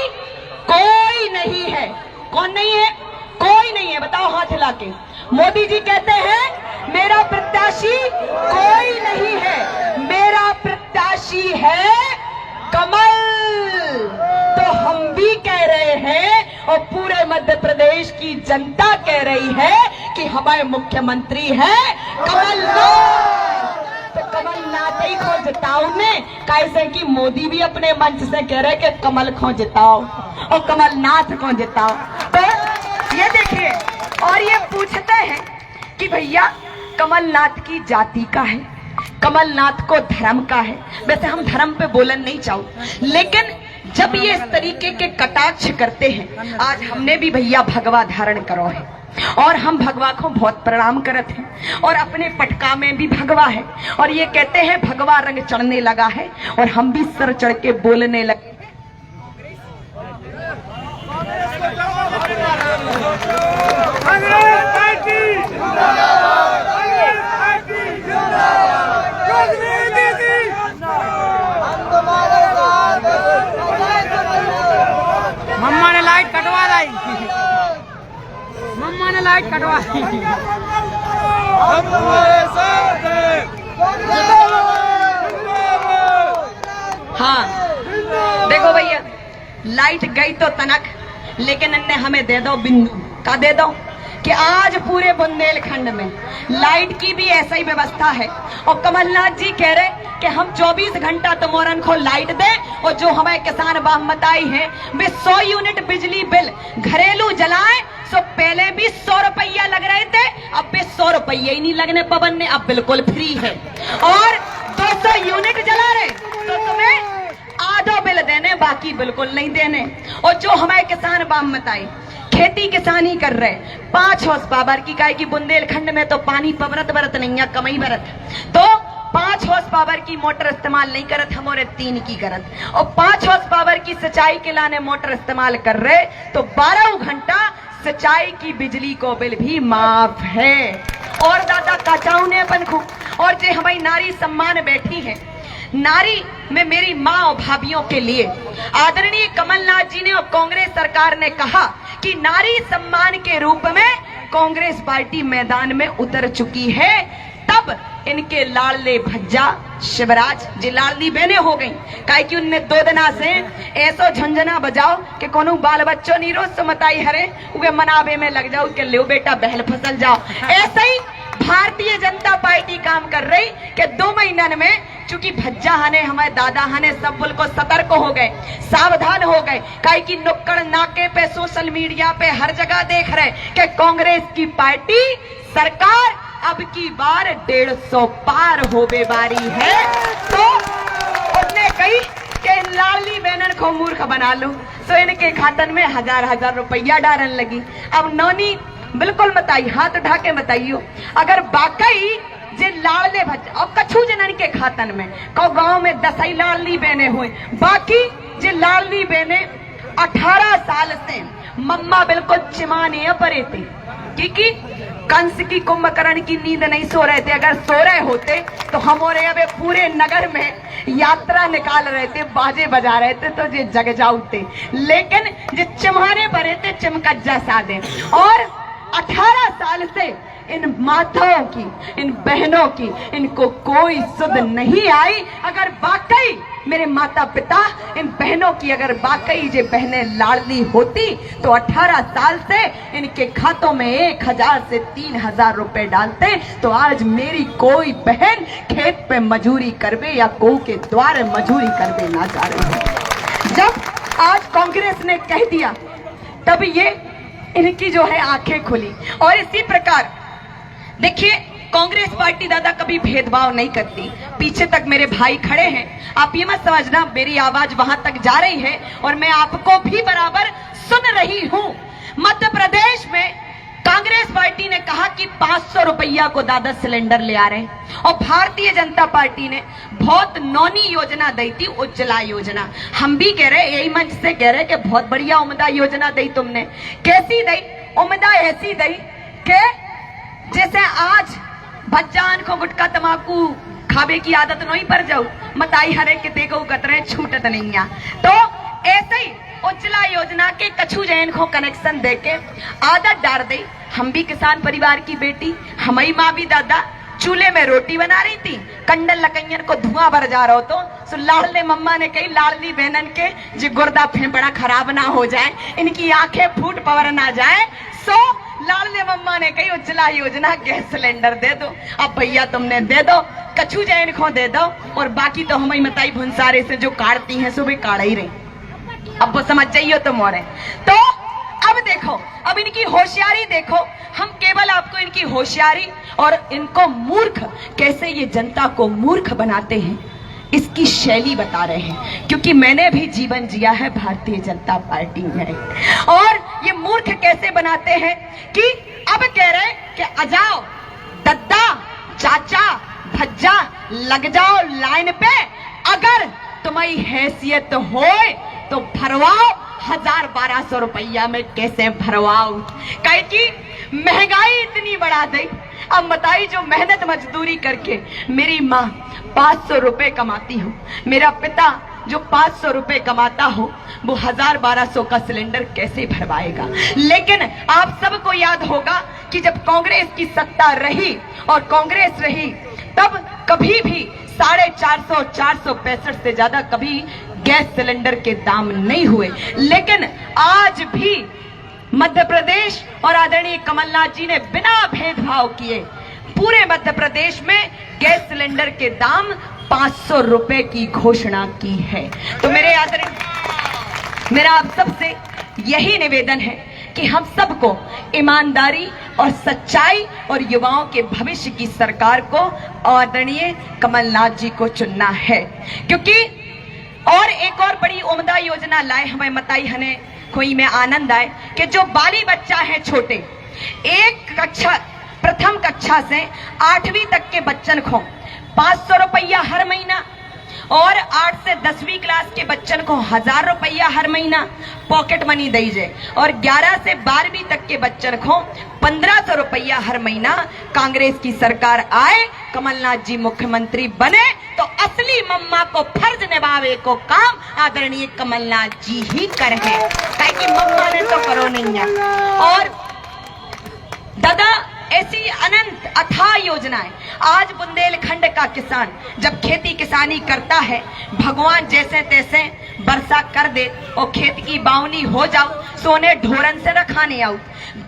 कोई नहीं है। कौन नहीं है? कोई नहीं है, बताओ हाथ हिला के। मोदी जी कहते हैं मेरा प्रत्याशी कोई नहीं है, मेरा प्रत्याशी है कमल। तो हम भी कह रहे हैं और पूरे मध्य प्रदेश की जनता कह रही है कि हमारे मुख्यमंत्री है कमलनाथ। तो कमलनाथ ही खो जिताओ ने, कैसे कि मोदी भी अपने मंच से कह रहे कि कमल खो जिताओ और कमलनाथ खो जिताओ। तो ये देखिए, और ये पूछते हैं कि भैया कमलनाथ की जाति का है, कमलनाथ को धर्म का है। वैसे हम धर्म पे बोलन नहीं चाहूं, लेकिन जब ये इस तरीके के कटाक्ष करते हैं, आज हमने भी भैया भगवा धारण करो है और हम भगवा को बहुत प्रणाम करते हैं और अपने पटका में भी भगवा है और ये कहते हैं भगवा रंग चढ़ने लगा है और हम भी सर चढ़ के बोलने लगे। मम्मा ने लाइट कटवा लाई, मम्मा ने लाइट कटवा दी। हाँ देखो भैया, लाइट गई तो तनक, लेकिन इन्हें हमें दे दो बिंदु का, दे दो कि आज पूरे बुंदेलखंड में लाइट की भी ऐसा ही व्यवस्था है। और कमलनाथ जी कह रहे कि हम 24 घंटा तुम्हारन को लाइट दे और जो हमारे किसान बामताई हैं वे 100 यूनिट बिजली बिल घरेलू जलाएं। सो पहले भी 100 रुपया लग रहे थे, अब भी 100 रुपया ही नहीं लगने पवन ने, अब बिल्कुल फ्री है। और 200 यूनिट जला रहे तो तुम्हें आधा बिल देने, बाकी बिल्कुल नहीं देने। और जो हमारे किसान बामताई खेती किसानी कर रहे 5 हॉर्स पावर की, काहे की बुंदेलखंड में तो पानी पवरत बरत नहीं है, कमई बरत, तो 5 हॉर्स पावर की मोटर इस्तेमाल नहीं करत, हमारे 3 की करत। और 5 हॉर्स पावर की सिंचाई के लाने मोटर इस्तेमाल कर रहे तो 12 घंटा सिंचाई की बिजली को बिल भी माफ है। और दादा काचाऊ ने अपन को और जे हमारी नारी सम्मान बैठी है, नारी में मेरी माँ और भाभीियों के लिए आदरणीय कमलनाथ जी ने और कांग्रेस सरकार ने कहा कि नारी सम्मान के रूप में कांग्रेस पार्टी मैदान में उतर चुकी है। तब इनके लाडले भज्जा शिवराज जी लाडली बहने हो गई, काहे कि उनने 2 दिना से ऐसो झंझना बजाओ कि कोनो बाल बच्चों नी रोज समताई हरे उगे मनावे में लग जाओ के लियो बेटा बहल फसल जाओ। ऐसे ही भारतीय जनता पार्टी काम कर रही कि 2 महीनन में चूंकि भज्जा हने हमारे दादा हने सब बिल्कुल सतर्क हो गए, सावधान हो गए, काहे कि नुक्कड़ नाके पे सोशल मीडिया पे हर जगह देख रहे कि कांग्रेस की पार्टी सरकार अब की बार 150 पार होवे बारी है। तो उनने कही कि लाडली बहनन को मूर्ख बना लो, तो इनके खातन में 1000-1000 रुपया डालने लगी। अब नौनी बिल्कुल बताई, हाथ उठा के बताइयो, अगर वाकई जे लाडले भज्जा और कछु जनन के खातन में को गांव में 10 लाडली बहने हुए, बाकी जे लाडली बहने 18 साल से मम्मा बिल्कुल चिमाने परे थे, क्योंकि कंस की कुंभकर्ण की नींद नहीं सो रहे थे। अगर सो रहे होते तो हम और अब पूरे नगर में यात्रा निकाल रहे थे, बाजे बजा रहे थे, तो ये जग जाऊते। लेकिन जो चिमाने परे थे चिमकज्जा सादे। और 18 साल से इन माताओं की, इन बहनों की, इनको कोई सुध नहीं आई। अगर वाकई मेरे माता पिता इन बहनों की अगर वाकई ये बहनें लाडली होती तो 18 साल से इनके खातों में 1000 से 3000 रुपए डालते, तो आज मेरी कोई बहन खेत पे मजूरी करवे या गौ के द्वार मजूरी करवे ना जा रही है। जब आज कांग्रेस ने कह दिया तब ये इनकी जो है आंखें खुली। और इसी प्रकार देखिए कांग्रेस पार्टी दादा कभी भेदभाव नहीं करती। पीछे तक मेरे भाई खड़े हैं, आप ये मत समझना मेरी आवाज वहां तक जा रही है और मैं आपको भी बराबर सुन रही हूं। मध्य प्रदेश में कांग्रेस पार्टी ने कहा कि 500 रुपया को दादा सिलेंडर ले आ रहे, और भारतीय जनता पार्टी ने बहुत नौनी योजना दी थी, उज्ज्वला योजना। हम भी कह रहे, यही मंच से कह रहे कि बहुत बढ़िया उम्दा योजना दी तुमने। कैसी दी उम्दा? ऐसी दी कि जैसे आज भज्जान को गुटका तमाकू खावे की आदत नहीं पर जाऊ, मताई हरे के देखो कतरे छूटत नहीं है। तो ऐसे ही उज्ज्वला योजना के कछु जैन को कनेक्शन देके आदत डाल दी। हम भी किसान परिवार की बेटी, हमारी माँ भी दादा चूल्हे में रोटी बना रही थी, कंडल लकैयन को धुआं भर जा रहा हो, तो लाडले मम्मा ने कही लाडली बहनन के जो गुर्दा फेफड़ा खराब ना हो जाए, इनकी आंखें फूट पवर ना जाए, सो लाडले मम्मा ने कही उज्ज्वला योजना गैस सिलेंडर दे दो। अब भैया तुमने दे दो, कछु जैन को दे दो, और बाकी तो हमारी मताई भुंसारे से जो काटती हैं सो भी काट ही रही। अब वो समझ जाइयो तुम और तो अब देखो, अब इनकी होशियारी देखो। हम केवल आपको इनकी होशियारी और इनको मूर्ख कैसे ये जनता को मूर्ख बनाते हैं इसकी शैली बता रहे हैं, क्योंकि मैंने भी जीवन जिया है भारतीय जनता पार्टी में। और ये मूर्ख कैसे बनाते हैं कि अब कह रहे कि अजाओ दद्दा चाचा भज्जा लग जाओ लाइन पे, अगर तुम्हारी हैसियत होए तो भरवाओ, 1000-1200 रुपया में कैसे भरवाओ, कहे कि महंगाई इतनी बढ़ा दे। अब बताइए जो मेहनत मजदूरी करके मेरी माँ 500 रुपए कमाती हो, मेरा पिता जो 500 रुपए कमाता हो, वो 1000-1200 का सिलेंडर कैसे भरवाएगा। लेकिन आप सबको याद होगा कि जब कांग्रेस की सत्ता रही और कांग्रेस रही तब कभी भी 450-465 से ज्यादा कभी गैस सिलेंडर के दाम नहीं हुए। लेकिन आज भी मध्य प्रदेश और आदरणीय कमलनाथ जी ने बिना भेदभाव किए पूरे मध्य प्रदेश में गैस सिलेंडर के दाम 500 रुपए की घोषणा की है। तो मेरा आप सबसे यही निवेदन है कि हम सबको ईमानदारी और सच्चाई और युवाओं के भविष्य की सरकार को आदरणीय कमलनाथ जी को चुनना है, क्योंकि और एक और बड़ी उम्दा योजना लाए हमें मताई हने कोई में आनंद आए कि जो बाली बच्चा है छोटे, प्रथम कक्षा से 8वीं तक के बच्चन को 500 रुपया हर महीना, और 8 से 10वीं क्लास के बच्चन को 1000 रुपया हर महीना पॉकेट मनी दीजिए और 11 से 12वीं तक के बच्चन को 1500 रुपया हर महीना। कांग्रेस की सरकार आए, कमलनाथ जी मुख्यमंत्री बने तो असली मम्मा को फर्ज निभावे को काम आदरणीय कमलनाथ जी ही करे, कि मम्मा ने तो करो नहीं है। और दादा ऐसी अनंत अथाह योजनाएं आज बुंदेलखंड का किसान जब खेती किसानी करता है, भगवान जैसे तैसे वर्षा कर दे और खेत की बावनी हो जाओ, सोने ढोरन से रखाने आओ,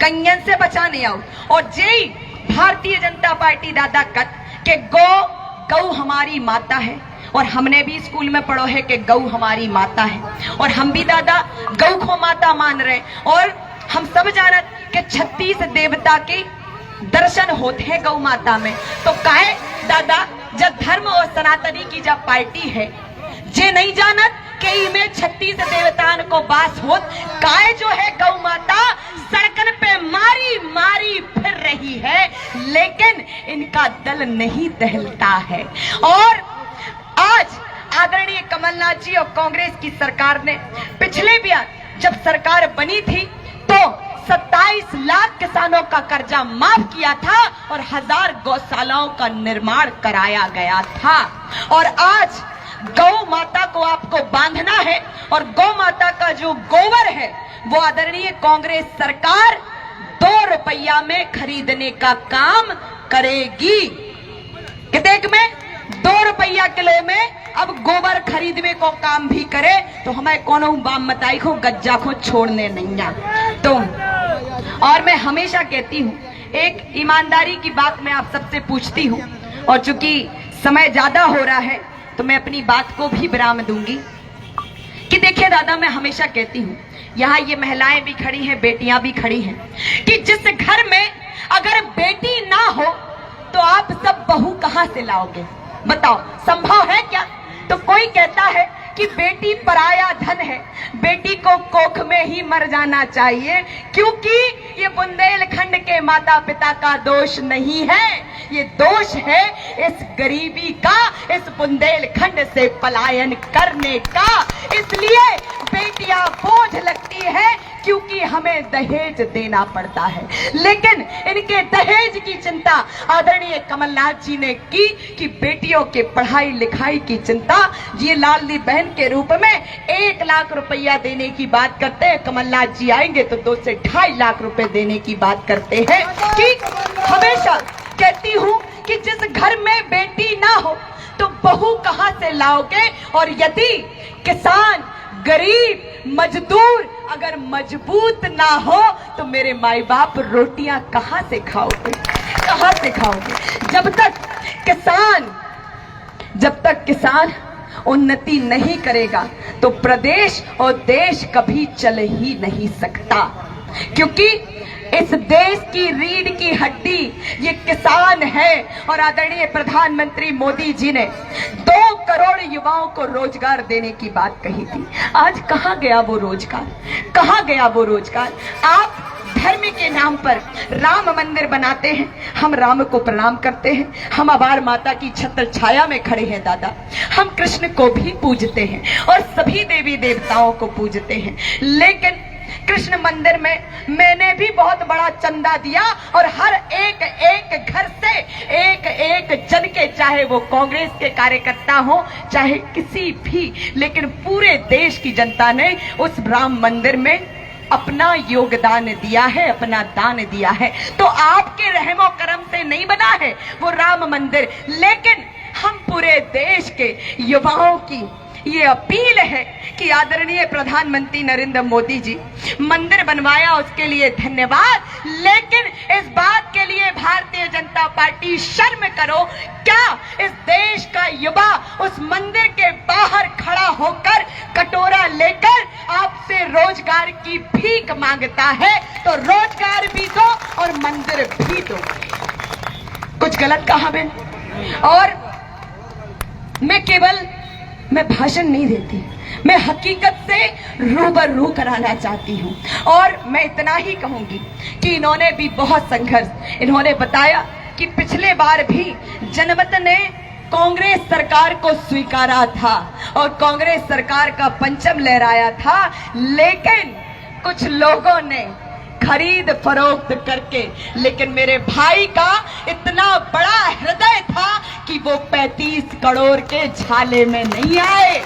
गंयन से बचाने आओ। और जय भारतीय जनता पार्टी दादा कत के गौ हमारी माता है और हमने भी स्कूल में पढ़ो है कि गौ हमारी माता है और हम भी दादा गौ को माता मान रहे। और हम सब जानत कि 36 देवता के दर्शन होते हैं गौ माता में, तो काहे दादा जब धर्म और सनातनी की जब पार्टी है जे नहीं जानत कि में 36 देवतान को बास होत, काहे जो है गौ माता सड़कन पे मारी मारी फिर रही है, लेकिन इनका दल नहीं दहलता है। और आज आदरणीय कमलनाथ जी और कांग्रेस की सरकार ने पिछले भी जब सरकार बनी थी तो 27 लाख किसानों का कर्जा माफ किया था और 1000 गौशालाओं का निर्माण कराया गया था। और आज गौ माता को आपको बांधना है और गौ माता का जो गोबर है वो आदरणीय कांग्रेस सरकार 2 रुपया में खरीदने का काम करेगी। कितने में 2 रुपया किलो में अब गोबर खरीदने को काम भी करे तो हमें कोनो बाम मताई को गज्जा को छोड़ने नहीं आ। तो और मैं हमेशा कहती हूँ, एक ईमानदारी की बात मैं आप सबसे पूछती हूँ और चूंकि समय ज्यादा हो रहा है तो मैं अपनी बात को भी विराम दूंगी कि देखिए दादा, मैं हमेशा कहती हूँ, यहाँ ये महिलाएं भी खड़ी हैं, बेटियां भी खड़ी हैं, कि जिस घर में अगर बेटी ना हो तो आप सब बहू कहां से लाओगे? बताओ, संभव है क्या? तो कोई कहता है कि बेटी पराया धन है, बेटी को कोख में ही मर जाना चाहिए, क्योंकि ये बुंदेलखंड के माता पिता का दोष नहीं है, ये दोष है इस गरीबी का, इस बुंदेलखंड से पलायन करने का। इसलिए बेटियां बोझ लगती है क्योंकि हमें दहेज देना पड़ता है, लेकिन इनके दहेज की चिंता आदरणीय कमलनाथ जी ने की कि बेटियों के पढ़ाई लिखाई की चिंता ये लाडली बहन के रूप में 1 लाख रुपया देने की बात करते हैं। कमलनाथ जी आएंगे तो 2 से 2.5 लाख रुपए देने की बात करते हैं। कि हमेशा कहती हूँ कि जिस घर में बेटी ना हो तो बहू कहां से लाओगे? और यदि किसान गरीब मजदूर अगर मजबूत ना हो तो मेरे माई बाप रोटियां कहां से खाओगे? कहां से खाओगे? जब तक किसान उन्नति नहीं करेगा तो प्रदेश और देश कभी चल ही नहीं सकता, क्योंकि इस देश की रीढ़ की हड्डी ये किसान है। और आदरणीय प्रधानमंत्री मोदी जी ने 2 करोड़ युवाओं को रोजगार देने की बात कही थी। आज कहां गया वो रोजगार? कहां गया वो रोजगार? आप धर्म के नाम पर राम मंदिर बनाते हैं, हम राम को प्रणाम करते हैं, हम अबार माता की छत्र छाया में खड़े हैं दादा, हम कृष्ण को भी पूजते हैं और सभी देवी देवताओं को पूजते हैं, लेकिन कृष्ण मंदिर में मैंने भी बहुत बड़ा चंदा दिया और हर एक घर से एक जन के, चाहे वो कांग्रेस के कार्यकर्ता हो चाहे किसी भी, लेकिन पूरे देश की जनता ने उस राम मंदिर में अपना योगदान दिया है, अपना दान दिया है। तो आपके रहमो करम से नहीं बना है वो राम मंदिर, लेकिन हम पूरे देश के युवाओं की ये अपील है कि आदरणीय प्रधानमंत्री नरेंद्र मोदी जी मंदिर बनवाया, उसके लिए धन्यवाद, लेकिन इस बात के लिए भारतीय जनता पार्टी शर्म करो, क्या इस देश का युवा उस मंदिर के बाहर खड़ा होकर कटोरा लेकर आपसे रोजगार की भीख मांगता है? तो रोजगार भी दो और मंदिर भी दो। कुछ गलत कहा मैंने? और मैं भाषण नहीं देती, मैं हकीकत से रूबरू कराना चाहती हूँ। और मैं इतना ही कहूंगी कि इन्होंने भी बहुत संघर्ष, इन्होंने बताया कि पिछले बार भी जनमत ने कांग्रेस सरकार को स्वीकारा था और कांग्रेस सरकार का पंचम लहराया था, लेकिन कुछ लोगों ने खरीद फरोख्त करके, लेकिन मेरे भाई का इतना बड़ा हृदय था कि वो 35 करोड़ के झाले में नहीं आए।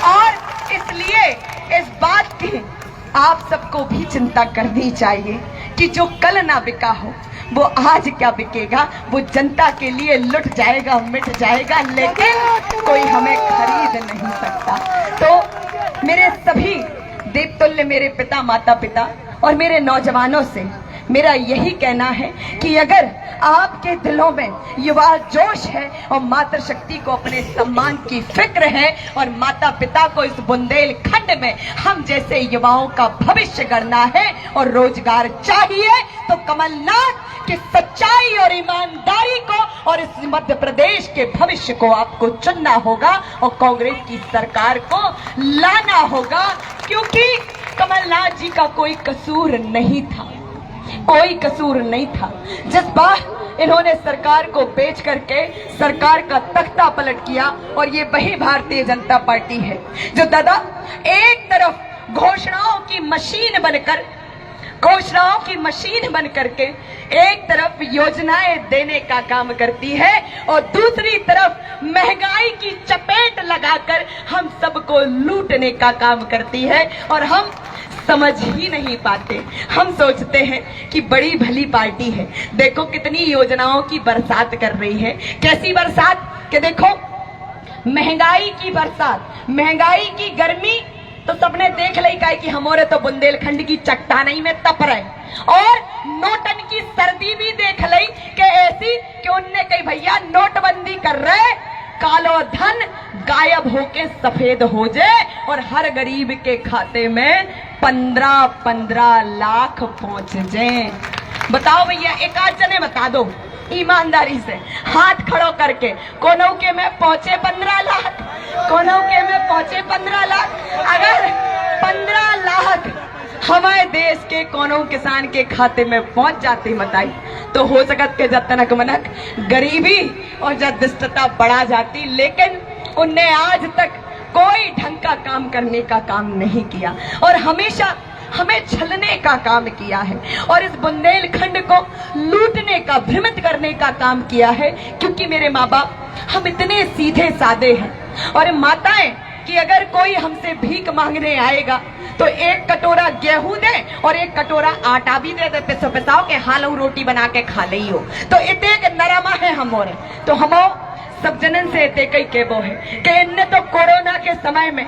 और इसलिए इस बात की आप सबको भी चिंता करनी चाहिए कि जो कल ना बिका हो वो आज क्या बिकेगा, वो जनता के लिए लुट जाएगा, मिट जाएगा, लेकिन कोई हमें खरीद नहीं सकता। तो मेरे सभी देवतुल्य मेरे पिता माता पिता और मेरे नौजवानों से मेरा यही कहना है कि अगर आपके दिलों में युवा जोश है और मातृशक्ति को अपने सम्मान की फिक्र है और माता पिता को इस बुंदेलखंड में हम जैसे युवाओं का भविष्य गढ़ना है और रोजगार चाहिए, तो कमलनाथ की सच्चाई और ईमानदारी को और इस मध्य प्रदेश के भविष्य को आपको चुनना होगा और कांग्रेस की सरकार को लाना होगा, क्योंकि कमलनाथ जी का कोई कसूर नहीं था, कोई कसूर नहीं था। जिस बार इन्होंने सरकार को बेच करके सरकार का तख्ता पलट किया, और ये वही भारतीय जनता पार्टी है जो दादा एक तरफ घोषणाओं की मशीन बन करके एक तरफ योजनाएं देने का काम करती है और दूसरी तरफ महंगाई की चपेट लगाकर हम सबको लूटने का काम करती है। और हम समझ ही नहीं पाते, हम सोचते हैं कि बड़ी भली पार्टी है, देखो कितनी योजनाओं की बरसात कर रही है। कैसी बरसात कि देखो महंगाई की बरसात, महंगाई की गर्मी तो सबने देख ली का कि हमारे तो बुंदेलखंड की चट्टानी में तप रहे, और नोटन की सर्दी भी देख ली कि ऐसी कि उनने कही भैया नोटबंदी कर रहे, कालो धन गायब होके सफेद हो जाए और हर गरीब के खाते में 15-15 लाख पहुंच जाए। बताओ भैया, एक आध जने बता दो ईमानदारी से, हाथ खड़ो करके, कोनो के में पहुंचे 15 लाख, कोनो के में पहुंचे 15 लाख। अगर 15 लाख हमारे देश के कोनो किसान के खाते में पहुंच जाती बताई, तो हो सकत के जब तनक मनक गरीबी और जदस्तता बढ़ा जाती, लेकिन उनने आज तक कोई ढंग का काम करने का काम नहीं किया और हमेशा हमें छलने का काम किया है और इस बुंदेलखंड को लूटने का, भ्रमित करने का काम किया है। क्योंकि मेरे माँ बाप हम इतने सीधे साधे हैं और माताएं कि अगर कोई हमसे भीख मांगने आएगा तो एक कटोरा गेहूं दे और एक कटोरा आटा भी दे, पिसो पिसाओ के हालू रोटी बना के खा ली हो, तो इतने नरमा है हमोरे। तो हमो सब जनन से इतने कई केबो है कि इनने तो कोरोना के समय में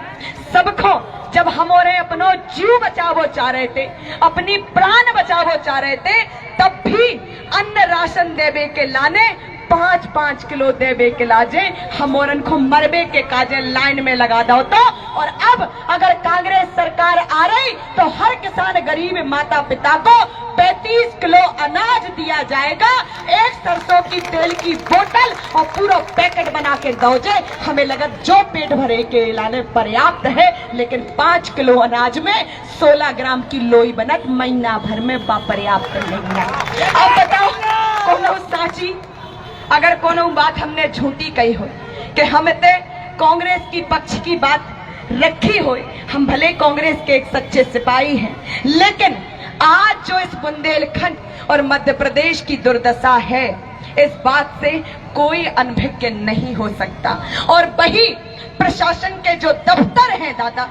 सबको, जब हमारे अपनो जीव बचावो चाह रहे थे, अपनी प्राण बचावो चाह रहे थे, तब भी अन्न राशन देवे के लाने 5-5 किलो देवे के लाजे हमोरन को मरबे के काजे लाइन में लगा दो। तो और अब अगर कांग्रेस सरकार आ रही तो हर किसान गरीब माता पिता को 35 किलो अनाज दिया जाएगा, एक सरसों की तेल की बोतल और पूरा पैकेट बना के दो जाए। हमें लगा जो पेट भरे के लाने पर्याप्त है, लेकिन 5 किलो अनाज में 16 ग्राम की लोई बनत महीना भर में पर्याप्त नहीं है। अब बताओ कोनो साची, अगर कोनो बात हमने झूठी कही हो कि हम इतने कांग्रेस की पक्ष की बात रखी हो, हम भले कांग्रेस के एक सच्चे सिपाही हैं, लेकिन आज जो इस बुंदेलखंड और मध्य प्रदेश की दुर्दशा है, इस बात से कोई अनभिज्ञ नहीं हो सकता। और वही प्रशासन के जो दफ्तर हैं दादा,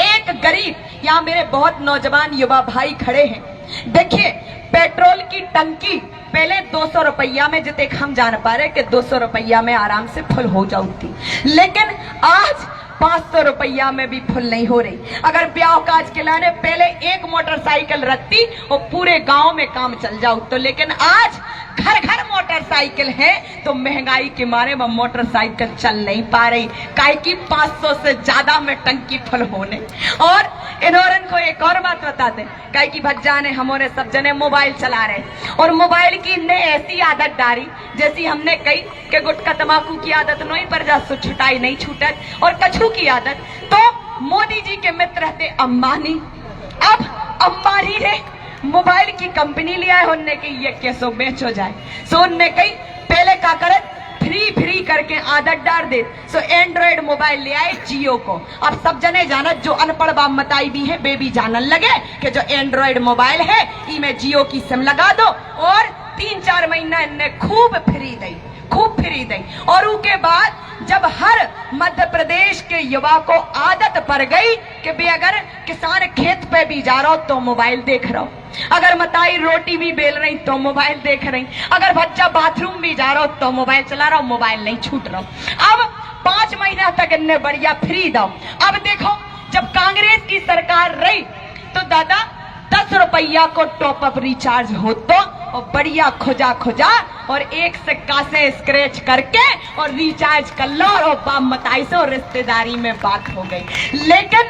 एक गरीब, यहाँ मेरे बहुत नौजवान युवा भाई खड़े हैं, देखिए पेट्रोल की टंकी पहले 200 रुपया में, जितने हम जान पा रहे कि 200 रुपया में आराम से फुल हो जाती, लेकिन आज 500 रुपया में भी फुल नहीं हो रही। अगर ब्याह काज के लाने पहले एक मोटरसाइकिल रखती और पूरे गांव में काम चल जाओ, तो लेकिन आज घर घर मोटरसाइकिल है, तो महंगाई के मारे में मोटरसाइकिल चल नहीं पा रही, काहे की 500 से ज्यादा में टंकी फुल होने। और इन्होंने को एक और बात बता दे, काहे की भज्जा ने हमारे सब जने मोबाइल चला रहे और मोबाइल की ने ऐसी आदत डाली, जैसी हमने कही कि गुटखा तंबाकू की आदत नहीं पर जा छुटाई नहीं छूटत, और कछू की आदत। तो मोदी जी के मित्र थे अंबानी, अब अंबानी ने मोबाइल की कंपनी लिया है, उनने की ये कैसो बेच हो जाए, सो उनने कही पहले का करे फ्री करके आदत डाल दे। सो एंड्रॉइड मोबाइल ले आए जियो को। अब सब जने जानत, जो अनपढ़ बाप मताई भी है बेबी जानन लगे कि जो एंड्रॉइड मोबाइल है इमें जियो की सिम लगा दो और 3-4 महीना इन्हें खूब फ्री दी। और उसके बाद जब हर मध्य प्रदेश के युवा को आदत पड़ गई कि भी अगर किसान खेत पे भी जा रहा हो तो मोबाइल देख रहा हो, अगर मताई रोटी भी बेल रही तो मोबाइल देख रही, अगर बच्चा बाथरूम भी जा रहा हो तो मोबाइल चला रहा हो, मोबाइल नहीं छूट रहा। अब 5 महीना तक इन्हें बढ़िया फ्री दो। अब देखो जब कांग्रेस की सरकार रही तो दादा 10 रुपया को टॉप अप रिचार्ज हो तो और बढ़िया खोजा और एक सिक्का से स्क्रैच करके और रिचार्ज कर लो और बाप मताई से और रिश्तेदारी में बात हो गई। लेकिन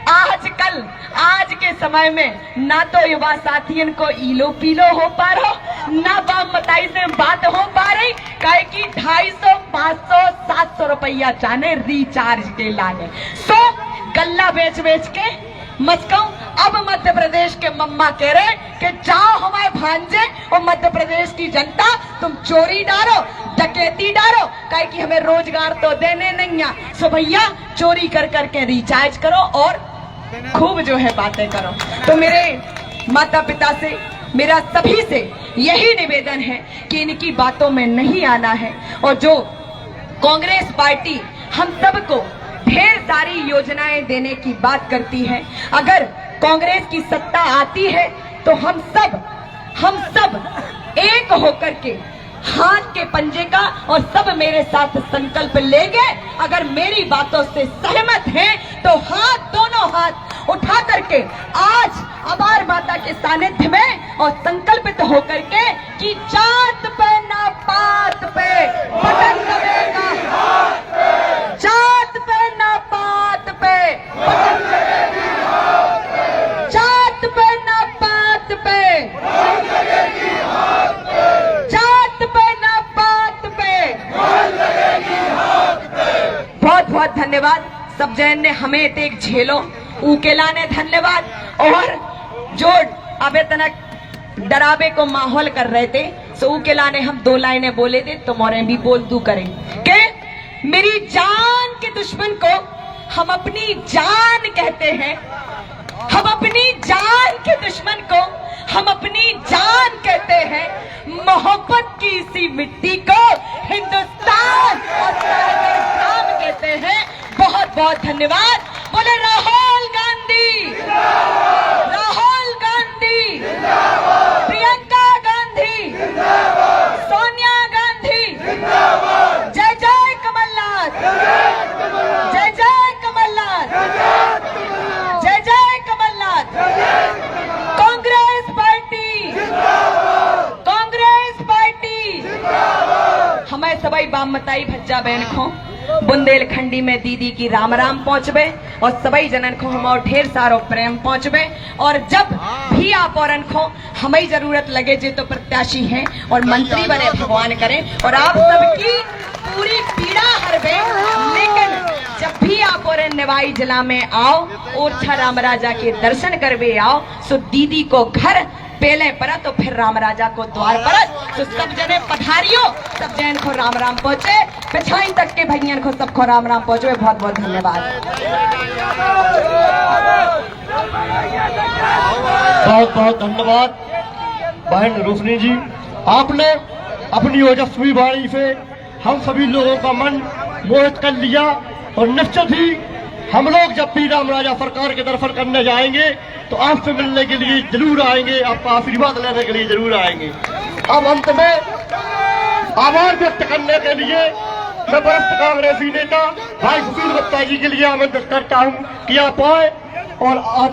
आजकल आज के समय में ना तो युवा साथियन को इलो पीलो हो पा रहा, ना बाप मताई से बात हो पा रही, काहे कि 250, 500, 700 रुपया जाने रिचार्ज के लाने। सो गल्ला बेच के मस्को। अब मध्य प्रदेश के मम्मा कह रहे कि जाओ हमारे भांजे और मध्य प्रदेश की जनता तुम चोरी डालो, डकैती डालो, काहे कि हमें रोजगार तो देने नहीं है। सो भैया चोरी कर करके रिचार्ज करो और खूब जो है बातें करो। तो मेरे माता पिता से, मेरा सभी से यही निवेदन है कि इनकी बातों में नहीं आना है। और जो कांग्रेस पार्टी हम सबको ढेर सारी योजनाएं देने की बात करती है, अगर कांग्रेस की सत्ता आती है तो हम सब एक होकर के हाथ के पंजे का और सब मेरे साथ संकल्प लेंगे। अगर मेरी बातों से सहमत हैं तो हाथ, दोनों हाथ उठा करके आज अबार माता के सानिध्य में और संकल्पित होकर के कि जात पे ना पात पे बटन लगेगा, जात पे ना पात पे बटन लगेगी, जात पे ना पात पे, जात पे ना पात पे। बहुत बहुत धन्यवाद सब जन ने हमें एक झेलो उकेला ने धन्यवाद। और जो अबे तनक डरावे को माहौल कर रहे थे सो उकेला ने हम 2 लाइनें बोले थे तो मोरे भी बोल दू करें कि मेरी जान के दुश्मन को हम अपनी जान कहते हैं, हम अपनी जान के दुश्मन को हम अपनी जान कहते हैं, मोहब्बत की इसी मिट्टी को हिंदुस्तान और राम कहते हैं। बहुत बहुत धन्यवाद। बोले राहुल गांधी, राहुल गांधी, प्रियंका गांधी, सोनिया गांधी, जय जय कमलनाथ, जय जय कमलनाथ, जय जय कमलनाथ। Congress party, Congress party. हमें सबाई बाम मताई भज्जा बहन खो बुंदेलखंडी में दीदी की राम राम पहुंचबे और सभी जनन को हम और ढेर सारो प्रेम पहुंचबे। और जब भी आप और को हमें जरूरत लगे जे तो प्रत्याशी हैं और मंत्री बने भगवान करें और आप सबकी पूरी पीड़ा हरबे। लेकिन जब भी आप और निवाई जिला में आओ ओरछा राम राजा के दर्शन करवे आओ सो दीदी को घर पहले पर तो फिर राम राजा को द्वार पर। तो सब जने पधारियो, सब जन को राम राम पहुंचे, पिछाई तक के भैयन को सबको राम राम पहुंचे। बहुत बहुत धन्यवाद। बहुत बहुत धन्यवाद बहन रोशनी जी, आपने अपनी ओजस्वी वाणी से हम सभी लोगों का मन मोहित कर लिया। और निश्चित ही हम लोग जब भी राम राजा सरकार के दर्शन करने जाएंगे तो आपसे मिलने के लिए जरूर आएंगे, आपका आशीर्वाद लेने के लिए जरूर आएंगे। अब अंत में आभार व्यक्त करने के लिए मैं वरिष्ठ कांग्रेसी नेता भाई सुशील गुप्ता जी के लिए आमंत्रित करता हूं कि आप आए और आप